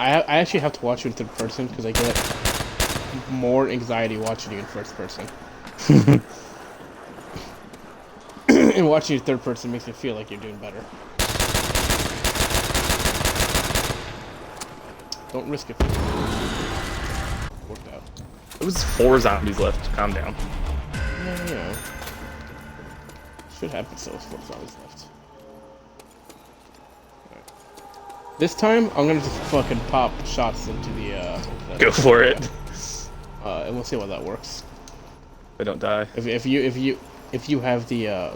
I actually have to watch you in third person because I get more anxiety watching you in first person. And watching you in third person makes me feel like you're doing better. Don't risk it. Worked out. There was 4 zombies left. Calm down. Yeah. Should happen so 4 zombies left. This time, I'm gonna just fucking pop shots into the, Go for it. And we'll see how that works. I don't die. If you have the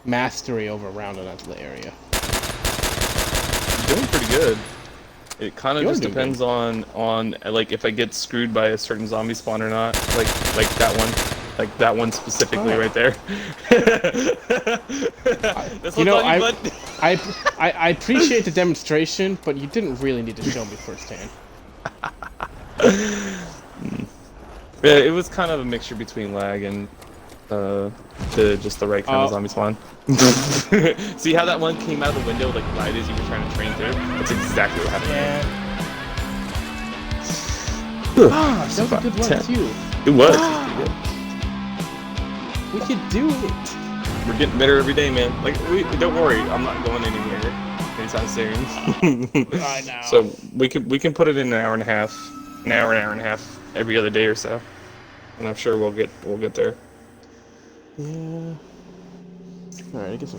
mastery over rounding out the area. I'm doing pretty good. It kind of just depends on like if I get screwed by a certain zombie spawn or not. Like that one. Like that one specifically right there. This You one's know, on you, bud. I appreciate the demonstration, but you didn't really need to show me firsthand. Yeah, it was kind of a mixture between lag and just the right kind of zombie spawn. See how that one came out of the window like right as you were trying to train through? That's exactly what happened. Ah, that was a good run too. It was. We could do it. We're getting better every day, man. Like, don't worry, I'm not going anywhere anytime soon. I know. So we can put it in an hour and a half every other day or so, and I'm sure we'll get there. Yeah. All right, I guess.